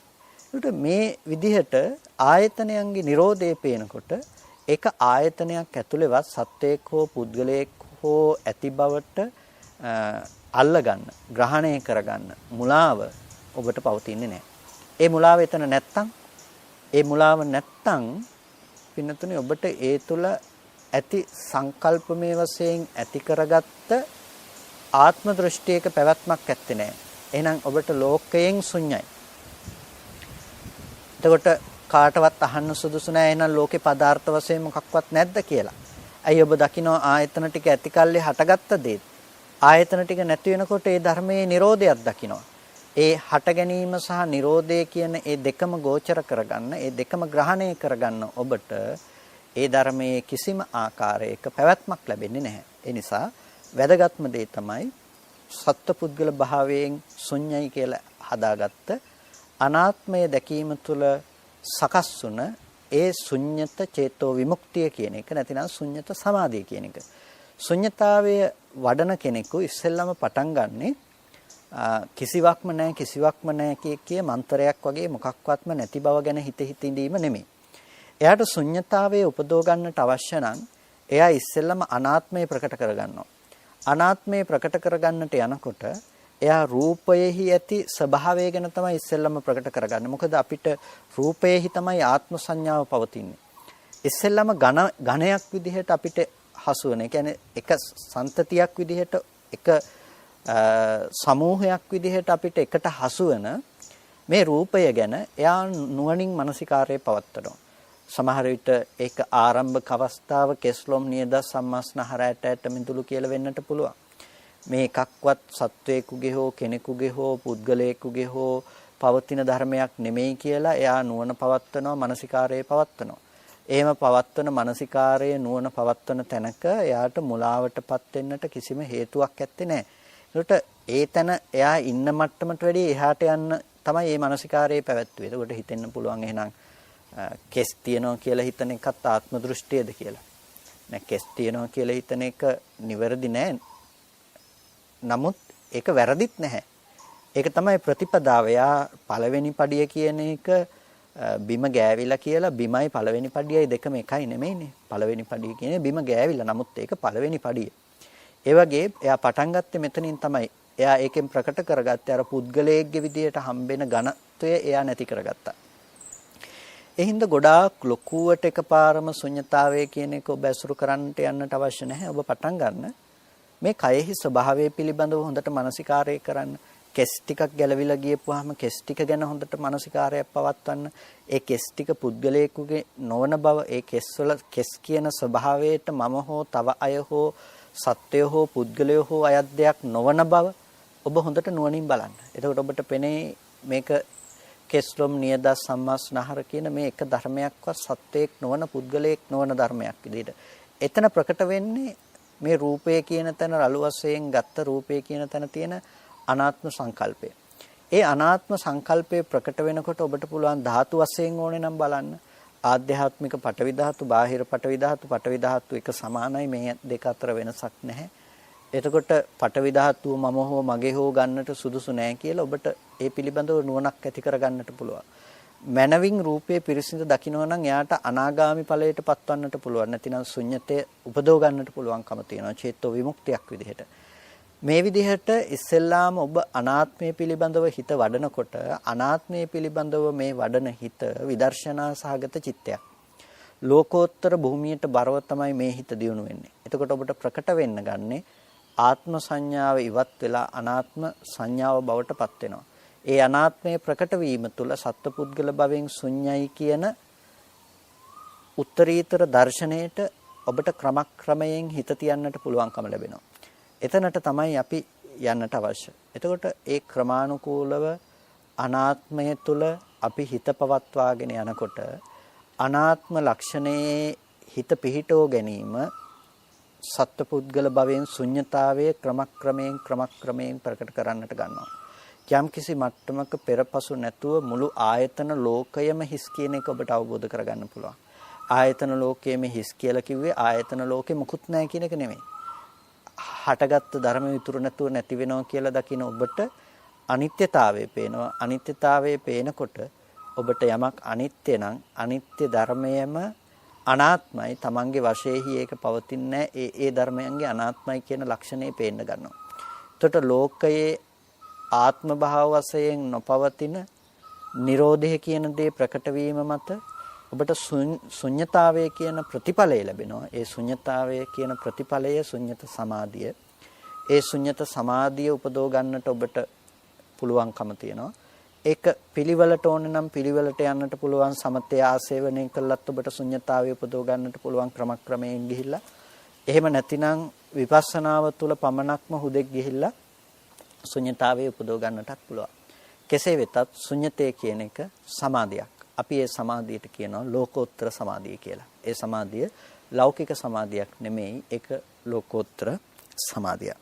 ඒකට මේ විදිහට ආයතනයන්ගේ නිරෝධය පේනකොට ඒක ආයතනයක් ඇතුළේවත් සත්වයක් හෝ පුද්ගලයෙක් හෝ ඇති බවට අල්ලගන්න, ග්‍රහණය කරගන්න මුලාව ඔබට පවතින්නේ නැහැ. ඒ මුලාව එතන නැත්තම් පින්නතුනේ ඔබට ඒ තුල ඇති සංකල්පමය වශයෙන් ඇති කරගත්ත ආත්ම දෘෂ්ටියක පැවැත්මක් ඇත්තේ නැහැ. එහෙනම් ඔබට ලෝකයෙන් ශුන්‍යයි. එතකොට කාටවත් අහන්න සුදුසු නැහැ එහෙනම් ලෝකේ පදාර්ථ වශයෙන් මොකක්වත් නැද්ද කියලා. ඇයි ඔබ දකින්න ආයතන ටික ඇති කල්ලි හටගත්ත දේ. ආයතන ටික නැති වෙනකොට ඒ ධර්මයේ Nirodhayak දකින්නවා. ඒ හට ගැනීම සහ Nirodhe කියන ඒ දෙකම ගෝචර කරගන්න, ඒ දෙකම ග්‍රහණය කරගන්න ඔබට ඒ ධර්මයේ කිසිම ආකාරයක පැවැත්මක් ලැබෙන්නේ නැහැ. ඒ නිසා වැදගත්ම දේ තමයි සත්පුද්ගල භාවයෙන් ශුන්‍යයි කියලා හදාගත්ත අනාත්මය දැකීම තුළ සකස් වුණ ඒ ශුන්්‍යත චේතෝ විමුක්තිය කියන එක නැතිනම් ශුන්්‍යත සමාධිය කියන එක. ශුන්්‍යතාවය වඩන කෙනෙකු ඉස්සෙල්ලාම පටන් ගන්නේ කිසිවක්ම නැහැ කිය මන්තරයක් වගේ මොකක්වත්ම නැති බව ගැන හිත ඉඳීම නෙමෙයි. එයාට ශුන්්‍යතාවයේ උපදව ගන්නට අවශ්‍ය නම් එයා ඉස්සෙල්ලාම අනාත්මය ප්‍රකට කරගන්නවා. අනාත්මය ප්‍රකට කරගන්නට යනකොට එයා රූපයෙහි ඇති ස්වභාවය ගැන තමයි ඉස්සෙල්ලාම ප්‍රකට කරගන්නේ. මොකද අපිට රූපයෙහි තමයි ආත්ම සංඥාව පවතින්නේ. ඉස්සෙල්ලාම ඝණයක් විදිහට අපිට හසු වෙන. ඒ කියන්නේ එක සන්තතියක් විදිහට එක සමූහයක් විදිහට අපිට එකට හසු වෙන මේ රූපය ගැන එයා නුවණින් මානසිකාරය පවත්වනවා. සමහර විට ඒක ආරම්භක අවස්ථාව කෙස්ලොම් නියද සම්මස්නහරයට ඇට මිදුළු කියලා වෙන්නට පුළුවන්. මේ එකක්වත් සත්වයකුගේ හෝ කෙනෙකුගේ හෝ පුද්ගලයෙකුගේ හෝ පවතින ධර්මයක් නෙමෙයි කියලා එයා නුවණ පවත්වනවා, මානසිකාරය පවත්වනවා. එහෙම පවත්වන මානසිකාරය නුවණ පවත්වන තැනක එයාට මුලාවටපත් වෙන්නට කිසිම හේතුවක් ඇත්තේ නැහැ. ඒකට ඒ තැන එයා ඉන්න මට්ටමට වැඩිය එහාට යන්න තමයි මේ මානසිකාරයේ පැවැත්වුවේ. ඒකට හිතෙන්න පුළුවන් එහෙනම් කෙස් තියනවා කියලා හිතන එකත් ආත්ම දෘෂ්ටියද කියලා. නෑ, කෙස් තියනවා කියලා හිතන එක නිවැරදි නෑ. නමුත් ඒක වැරදිත් නැහැ. ඒක තමයි ප්‍රතිපදාව. යා පළවෙනි පඩිය කියන එක බිම ගෑවිලා කියලා බිමයි පළවෙනි පඩියයි දෙකම එකයි නෙමෙයිනේ. පළවෙනි පඩිය කියන්නේ බිම ගෑවිලා. නමුත් ඒක පළවෙනි පඩිය. ඒ වගේ එයා පටන් ගත්තේ මෙතනින් තමයි. එයා ඒකෙන් ප්‍රකට කරගත්තේ අර පුද්ගලයෙක්ගේ විදියට හම්බෙන ඝනත්වය එයා නැති කරගත්තා. ඒ හින්දා ගොඩාක් ලොකුවට එකපාරම ශුන්‍යතාවය කියන එක ඔබ ඇසුරු කරන්නට යන්නට අවශ්‍ය නැහැ. ඔබ පටන් ගන්න මේ කයෙහි ස්වභාවය පිළිබඳව හොඳට මානසිකාරය කරන්න. කෙස් ටිකක් ගැලවිලා ගියපුවාම කෙස් ටික ගැන හොඳට මානසිකාරයක් පවත්වන්න. ඒ කෙස් ටික පුද්ගලයෙකුගේ නොවන බව, ඒ කෙස්වල කෙස් කියන ස්වභාවයට මම හෝ තව අය හෝ සත්වය හෝ පුද්ගලය හෝ අයත් දෙයක් නොවන බව ඔබ හොඳට නුවණින් බලන්න. එතකොට ඔබට පෙනේ මේක කෙස්ලොම් නියද සම්මස්නහර කියන මේ එක ධර්මයක්වත් සත්වයක් නොවන පුද්ගලයෙක් නොවන ධර්මයක් විදිහට. එතන ප්‍රකට වෙන්නේ මේ රූපය කියන තැන රළු වශයෙන් ගත්ත රූපය කියන තැන තියෙන අනාත්ම සංකල්පය. ඒ අනාත්ම සංකල්පය ප්‍රකට වෙනකොට ඔබට පුළුවන් ධාතු වශයෙන් ඕනේ නම් බලන්න. ආධ්‍යාත්මික පඨවි ධාතු, බාහිර පඨවි ධාතු එක සමානයි. මේ දෙක අතර වෙනසක් නැහැ. එතකොට පඨවි ධාතුව මම හෝ මගේ හෝ ගන්නට සුදුසු නැහැ කියලා ඔබට ඒ පිළිබඳව නුවණක් ඇති කරගන්නට පුළුවන්. මනවින් රූපයේ පිරිසිදු දකින්න නම් එයාට අනාගාමි ඵලයට පත්වන්නට පුළුවන්. නැතිනම් ශුන්්‍යතේ උපදව ගන්නට පුළුවන්කම තියෙනවා. චේතෝ විමුක්තියක් විදිහට. මේ විදිහට ඉස්සෙල්ලාම ඔබ අනාත්මය පිළිබඳව හිත වඩනකොට අනාත්මය පිළිබඳව මේ වඩන හිත විදර්ශනා සහගත චිත්තයක්. ලෝකෝත්තර භූමියට බරව තමයි මේ හිත දියුණු වෙන්නේ. එතකොට ඔබට ප්‍රකට වෙන්න ගන්නේ ආත්ම සංඥාව ඉවත් වෙලා අනාත්ම සංඥාව බවට පත් වෙනවා. ඒ අනාත්මයේ ප්‍රකට වීම තුළ සත්පුද්ගල භවෙන් ශුන්‍යයි කියන උත්තරීතර දර්ශනයට ඔබට ක්‍රමක්‍රමයෙන් හිත තියන්නට පුළුවන්කම ලැබෙනවා. එතනට තමයි අපි යන්නට අවශ්‍ය. එතකොට ඒ ක්‍රමානුකූලව අනාත්මය තුල අපි හිත පවත්වාගෙන යනකොට අනාත්ම ලක්ෂණයේ හිත පිහිටෝ ගැනීම සත්පුද්ගල භවයෙන් ශුන්්‍යතාවයේ ක්‍රමක්‍රමයෙන් ප්‍රකට කරන්නට ගන්නවා. යම් කිසි මට්ටමක පෙරපසු නැතුව මුළු ආයතන ලෝකයම හිස් කියන එක ඔබට අවබෝධ කරගන්න පුළුවන්. ආයතන ලෝකයේම හිස් කියලා කිව්වේ ආයතන ලෝකෙ මුකුත් නැහැ කියන එක නෙමෙයි. හටගත්තු ධර්ම විතුරු නැතුව නැති වෙනවා කියලා දකින ඔබට අනිත්‍යතාවය පේනවා. අනිත්‍යතාවය පේනකොට ඔබට යමක් අනිත්‍ය නම් අනිත්‍ය ධර්මයම අනාත්මයි. Tamange වශයෙන්හි ඒක පවතින්නේ ඒ ධර්මයන්ගේ අනාත්මයි කියන ලක්ෂණය පේන්න ගන්නවා. එතකොට ලෝකයේ ආත්ම භාව වශයෙන් නොපවතින නිරෝධය කියන දේ ප්‍රකට වීම මත ඔබට ශුන්්‍යතාවය කියන ප්‍රතිඵලය ලැබෙනවා. ඒ ශුන්්‍යතාවය කියන ප්‍රතිඵලය ශුන්්‍යත සමාධිය. ඒ ශුන්්‍යත සමාධිය උපදව ගන්නට ඔබට පුළුවන්කම තියෙනවා. ඒක පිළිවෙලට ඕනේ නම් පිළිවෙලට යන්නට පුළුවන්. සමතය ආසේවණය කළත් ඔබට ශුන්්‍යතාවය උපදව ගන්නට පුළුවන් ක්‍රමක්‍රමයෙන් ගිහිල්ලා. එහෙම නැතිනම් විපස්සනාව තුළ පමණක්ම හුදෙක් ගිහිල්ලා ශුන්්‍යතාවය උපදව ගන්නටත් පුළුවන්. කෙසේ වෙතත් ශුන්්‍යතය කියන එක සමාධියක්. අපි ඒ සමාධියට කියනවා ලෝකෝත්තර සමාධිය කියලා. ඒ සමාධිය ලෞකික සමාධියක් නෙමෙයි. ඒක ලෝකෝත්තර සමාධිය.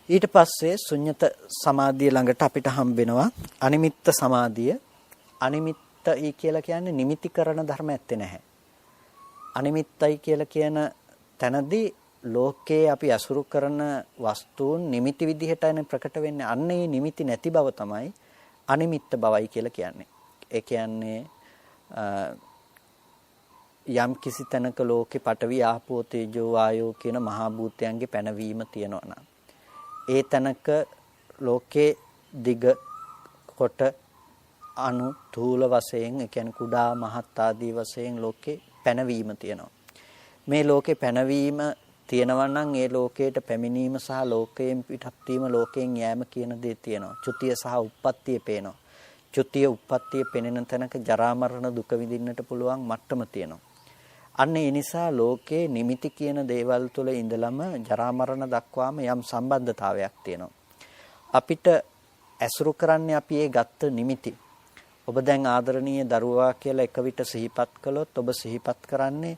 ඊට පස්සේ ශුන්්‍යත සමාධිය ළඟට අපිට හම්බ වෙනවා අනිමිත්ත සමාධිය. අනිමිත්තයි කියලා කියන්නේ නිමිති කරන ධර්ම ඇත්තේ නැහැ. අනිමිත්තයි කියලා කියන තැනදී ලෝකයේ අපි අසුරු කරන වස්තුන් නිමිති විදිහටයි ප්‍රකට වෙන්නේ. අන්න ඒ නිමිති නැති බව තමයි අනිමිත්ත බවයි කියලා කියන්නේ. ඒ කියන්නේ යම් කිසි තැනක ලෝකේ පඨවි ආපෝ තේජෝ වායෝ කියන මහා භූතයන්ගේ පැනවීම තියෙනවා නම් ඒ තැනක ලෝකේ දිග කොට අණු තූල වශයෙන් ඒ කියන්නේ කුඩා මහත් ආදී වශයෙන් ලෝකේ පැනවීම තියෙනවා. මේ ලෝකේ පැනවීම තියෙනවා නම් ඒ ලෝකයට පැමිණීම සහ ලෝකයෙන් පිටත් වීම ලෝකයෙන් යෑම කියන දේ තියෙනවා. චුතිය සහ උප්පත්තිය පේනවා. චුතිය උප්පත්තිය පෙනෙන තැනක ජරා මරණ දුක විඳින්නට පුළුවන් මට්ටම තියෙනවා. අන්න ඒ නිසා ලෝකේ නිමිති කියන දේවල් තුළ ඉඳලම ජරා මරණ දක්වාම යම් සම්බන්ධතාවයක් තියෙනවා. අපිට ඇසුරු කරන්නේ අපි ඒ ගත්ත නිමිති. ඔබ දැන් ආදරණීය දරුවා කියලා එක විට සිහිපත් කළොත් ඔබ සිහිපත් කරන්නේ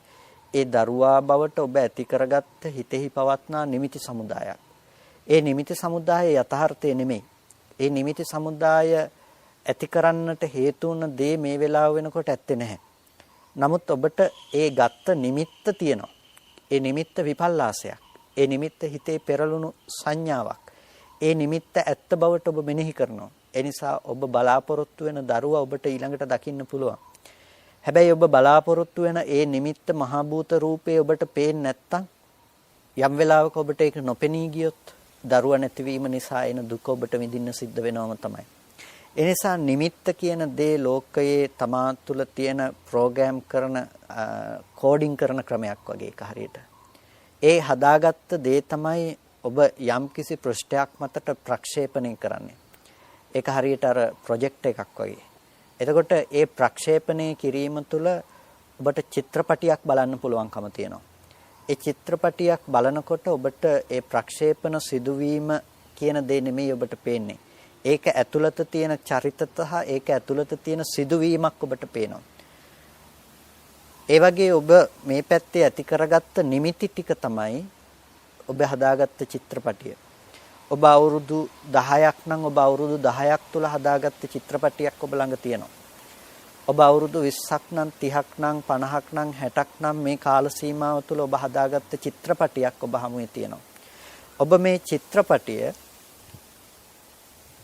ඒ දරුවා බවට ඔබ ඇති කරගත්ත හිතෙහි පවත්නා නිමිති සමුදායක්. ඒ නිමිති සමුදාය යථාර්ථය නෙමෙයි. ඒ නිමිති සමුදාය ඇති කරන්නට හේතු වුණ දේ මේ වෙලාව වෙනකොට ඇත්තේ නැහැ. නමුත් ඔබට ඒ ගත්ත නිමිත්ත තියෙනවා. ඒ නිමිත්ත විපල්ලාසයක්. ඒ නිමිත්ත හිතේ පෙරළුණු සංඥාවක්. ඒ නිමිත්ත ඇත්ත බවට ඔබ මෙනෙහි කරනවා. ඒ නිසා ඔබ බලාපොරොත්තු වෙන දරුවා ඔබට ඊළඟට දකින්න පුළුවන්. හැබැයි ඔබ බලාපොරොත්තු වෙන ඒ නිමිත්ත මහ භූත රූපේ ඔබට පේන්නේ නැත්තම් යම් වෙලාවක ඔබට ඒක නොපෙනී ගියොත් දරුවා නැතිවීම නිසා එන දුක ඔබට විඳින්න සිද්ධ වෙනවම තමයි. එනිසා නිමිත්ත කියන දේ ලෝකයේ තමා තුළ තියෙන ප්‍රෝග්‍රෑම් කරන කෝඩින් කරන ක්‍රමයක් වගේ එක හරියට. ඒ හදාගත්ත දේ තමයි ඔබ යම්කිසි පෘෂ්ඨයක් මතට ප්‍රක්ෂේපණය කරන්නේ. ඒක හරියට අර ප්‍රොජෙක්ට් එකක් වගේ. එතකොට ඒ ප්‍රක්ෂේපණය කිරීම තුළ ඔබට චිත්‍රපටියක් බලන්න පුළුවන්කම තියෙනවා. ඒ චිත්‍රපටියක් බලනකොට ඔබට ඒ ප්‍රක්ෂේපණ සිදුවීම කියන දේ නෙමෙයි ඔබට පේන්නේ. ඒක ඇතුළත තියෙන චරිතත හා ඒක ඇතුළත තියෙන සිදුවීමක් ඔබට පේනවා. ඒ වගේ ඔබ මේ පැත්තේ ඇති කරගත්ත නිමිති ටික තමයි ඔබ හදාගත්ත චිත්‍රපටිය. ඔබ අවුරුදු 10ක් නම් ඔබ අවුරුදු 10ක් තුල හදාගත්ත චිත්‍රපටියක් ඔබ ළඟ තියෙනවා. ඔබ අවුරුදු 20ක් නම් 30ක් නම් 50ක් නම් 60ක් නම් මේ කාල සීමාව තුල ඔබ හදාගත්ත චිත්‍රපටියක් ඔබ හමුවේ තියෙනවා. ඔබ මේ චිත්‍රපටිය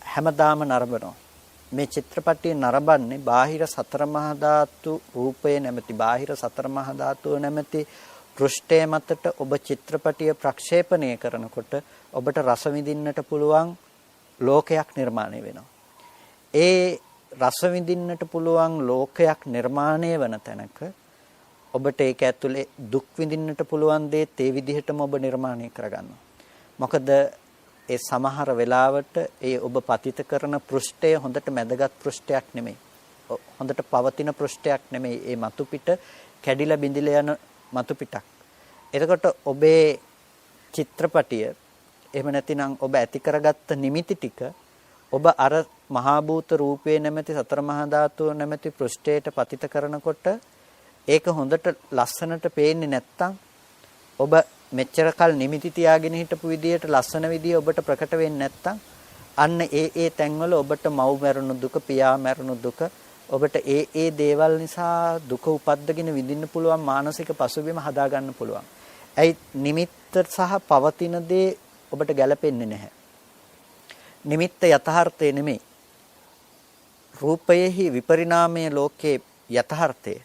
හැමදාම නරඹනවා. මේ චිත්‍රපටිය නරඹන්නේ බාහිර සතර මහා ධාතු රූපය නැමැති බාහිර සතර මහා ධාතුව නැමැති පෘෂ්ඨය මතට ඔබ චිත්‍රපටිය ප්‍රක්ෂේපණය කරනකොට ඔබට රස විඳින්නට පුළුවන් ලෝකයක් නිර්මාණය වෙනවා. ඒ රස විඳින්නට පුළුවන් ලෝකයක් නිර්මාණය වන තැනක ඔබට ඒක ඇතුලේ දුක් විඳින්නට පුළුවන් දේත් ඒ විදිහටම ඔබ නිර්මාණය කරගන්නවා. මොකද ඒ සමහර වෙලාවට ඒ ඔබ පතිත කරන පෘෂ්ඨය හොඳට මැදගත් පෘෂ්ඨයක් නෙමෙයි. හොඳට පවතින පෘෂ්ඨයක් නෙමෙයි. ඒ මතු පිට කැඩිලා බිඳිලා යන මතු පිටක්. එතකොට ඔබේ චිත්‍රපටිය එහෙම නැතිනම් ඔබ ඇති කරගත්ත නිමිති ටික ඔබ අර මහා භූත රූපේ නැමැති සතර මහා ධාතුව නැමැති පෘෂ්ඨයට පතිත කරනකොට ඒක හොඳට ලස්සනට පේන්නේ නැත්තම් ඔබ මෙච්චර කල් නිමිති තියාගෙන හිටපු විදියට ලස්සන විදිය ඔබට ප්‍රකට වෙන්නේ නැත්තම් අන්න ඒ තැන්වල ඔබට මව් මැරුණු දුක පියා මැරුණු දුක ඔබට ඒ දේවල් නිසා දුක උපද්දගෙන විඳින්න පුළුවන් මානසික පසුබිම හදා ගන්න පුළුවන්. ඇයි නිමිත්ත සහ පවතින දේ ඔබට ගැලපෙන්නේ නැහැ. නිමිත්ත යථාර්ථය නෙමෙයි. රූපයෙහි විපරිණාමයේ ලෝකේ යථාර්ථය.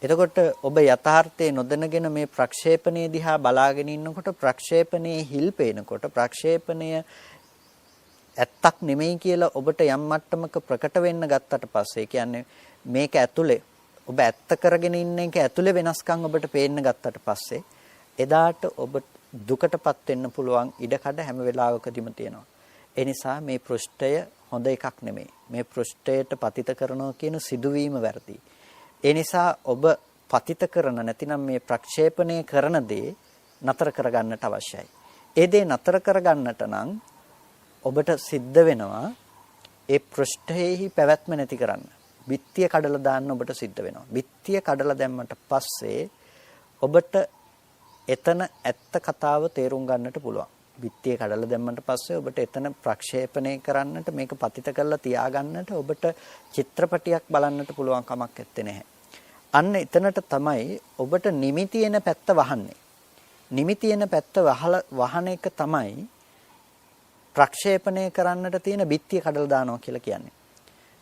එතකොට ඔබ යථාර්ථය නොදැනගෙන මේ ප්‍රක්ෂේපණය දිහා බලාගෙන ඉන්නකොට ප්‍රක්ෂේපණයේ හිල් පේනකොට ප්‍රක්ෂේපණය ඇත්තක් නෙමෙයි කියලා ඔබට යම් මට්ටමක ප්‍රකට වෙන්න ගත්තට පස්සේ කියන්නේ මේක ඇතුලේ ඔබ ඇත්ත කරගෙන ඉන්න එක ඇතුලේ වෙනස්කම් ඔබට පේන්න ගත්තට පස්සේ එදාට ඔබ දුකටපත් වෙන්න පුළුවන් ඉඩකඩ හැම වෙලාවකදීම තියෙනවා. ඒ නිසා මේ පෘෂ්ඨය හොඳ එකක් නෙමෙයි. මේ පෘෂ්ඨයට පතිත කරනවා කියන සිදුවීම වැරදි. ඒ නිසා ඔබ පතිත කරන නැතිනම් මේ ප්‍රක්ෂේපණය කරන දේ නතර කරගන්නට අවශ්‍යයි. ඒ දේ නතර කරගන්නට නම් ඔබට සිද්ධ වෙනවා ඒ පෘෂ්ඨයේහි පැවැත්ම නැති කරන්න. බිත්තිය කඩලා දාන්න ඔබට සිද්ධ වෙනවා. බිත්තිය කඩලා දැම්මට පස්සේ ඔබට එතන ඇත්ත කතාව තේරුම් ගන්නට පුළුවන්. බිත්තිය කඩලා දැම්මට පස්සේ ඔබට එතන ප්‍රක්ෂේපණය කරන්නට මේක පතිත කරලා තියාගන්නට ඔබට චිත්‍රපටියක් බලන්නට පුළුවන් කමක් නැත්තේ නැහැ. අන්න එතනට තමයි ඔබට නිමිති එන පැත්ත වහන්නේ. නිමිති එන පැත්ත වහන එක තමයි ප්‍රක්ෂේපණය කරන්නට තියෙන බිත්තිය කඩලා දානවා කියලා කියන්නේ.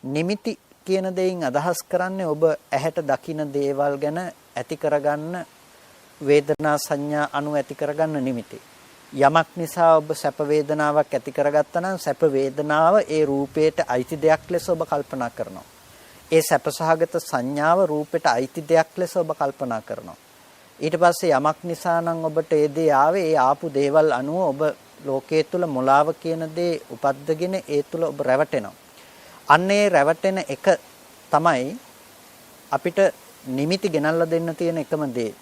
නිමිති කියන දෙයින් අදහස් කරන්නේ ඔබ ඇහැට දකින දේවල් ගැන ඇති කරගන්න වේදනා සංඥා අනු ඇති කරගන්න නිමිති. යමක් නිසා ඔබ සැප වේදනාවක් ඇති කරගත්තා නම් සැප වේදනාව ඒ රූපයට අයිති දෙයක් ලෙස ඔබ කල්පනා කරනවා. ඒ සැපසහගත සංඥාව රූපයට අයිති දෙයක් ලෙස ඔබ කල්පනා කරනවා. ඊට පස්සේ යමක් නිසා නම් ඔබට ඒ දේ ආවේ ඒ ආපු දේවල් අනුව ඔබ ලෝකයේ තුල මොලාව කියන දේ උපද්දගෙන ඒ තුල ඔබ රැවටෙනවා. අන්නේ රැවටෙන එක තමයි අපිට නිමිති ගෙනල්ලා දෙන්න තියෙන එකම දේ.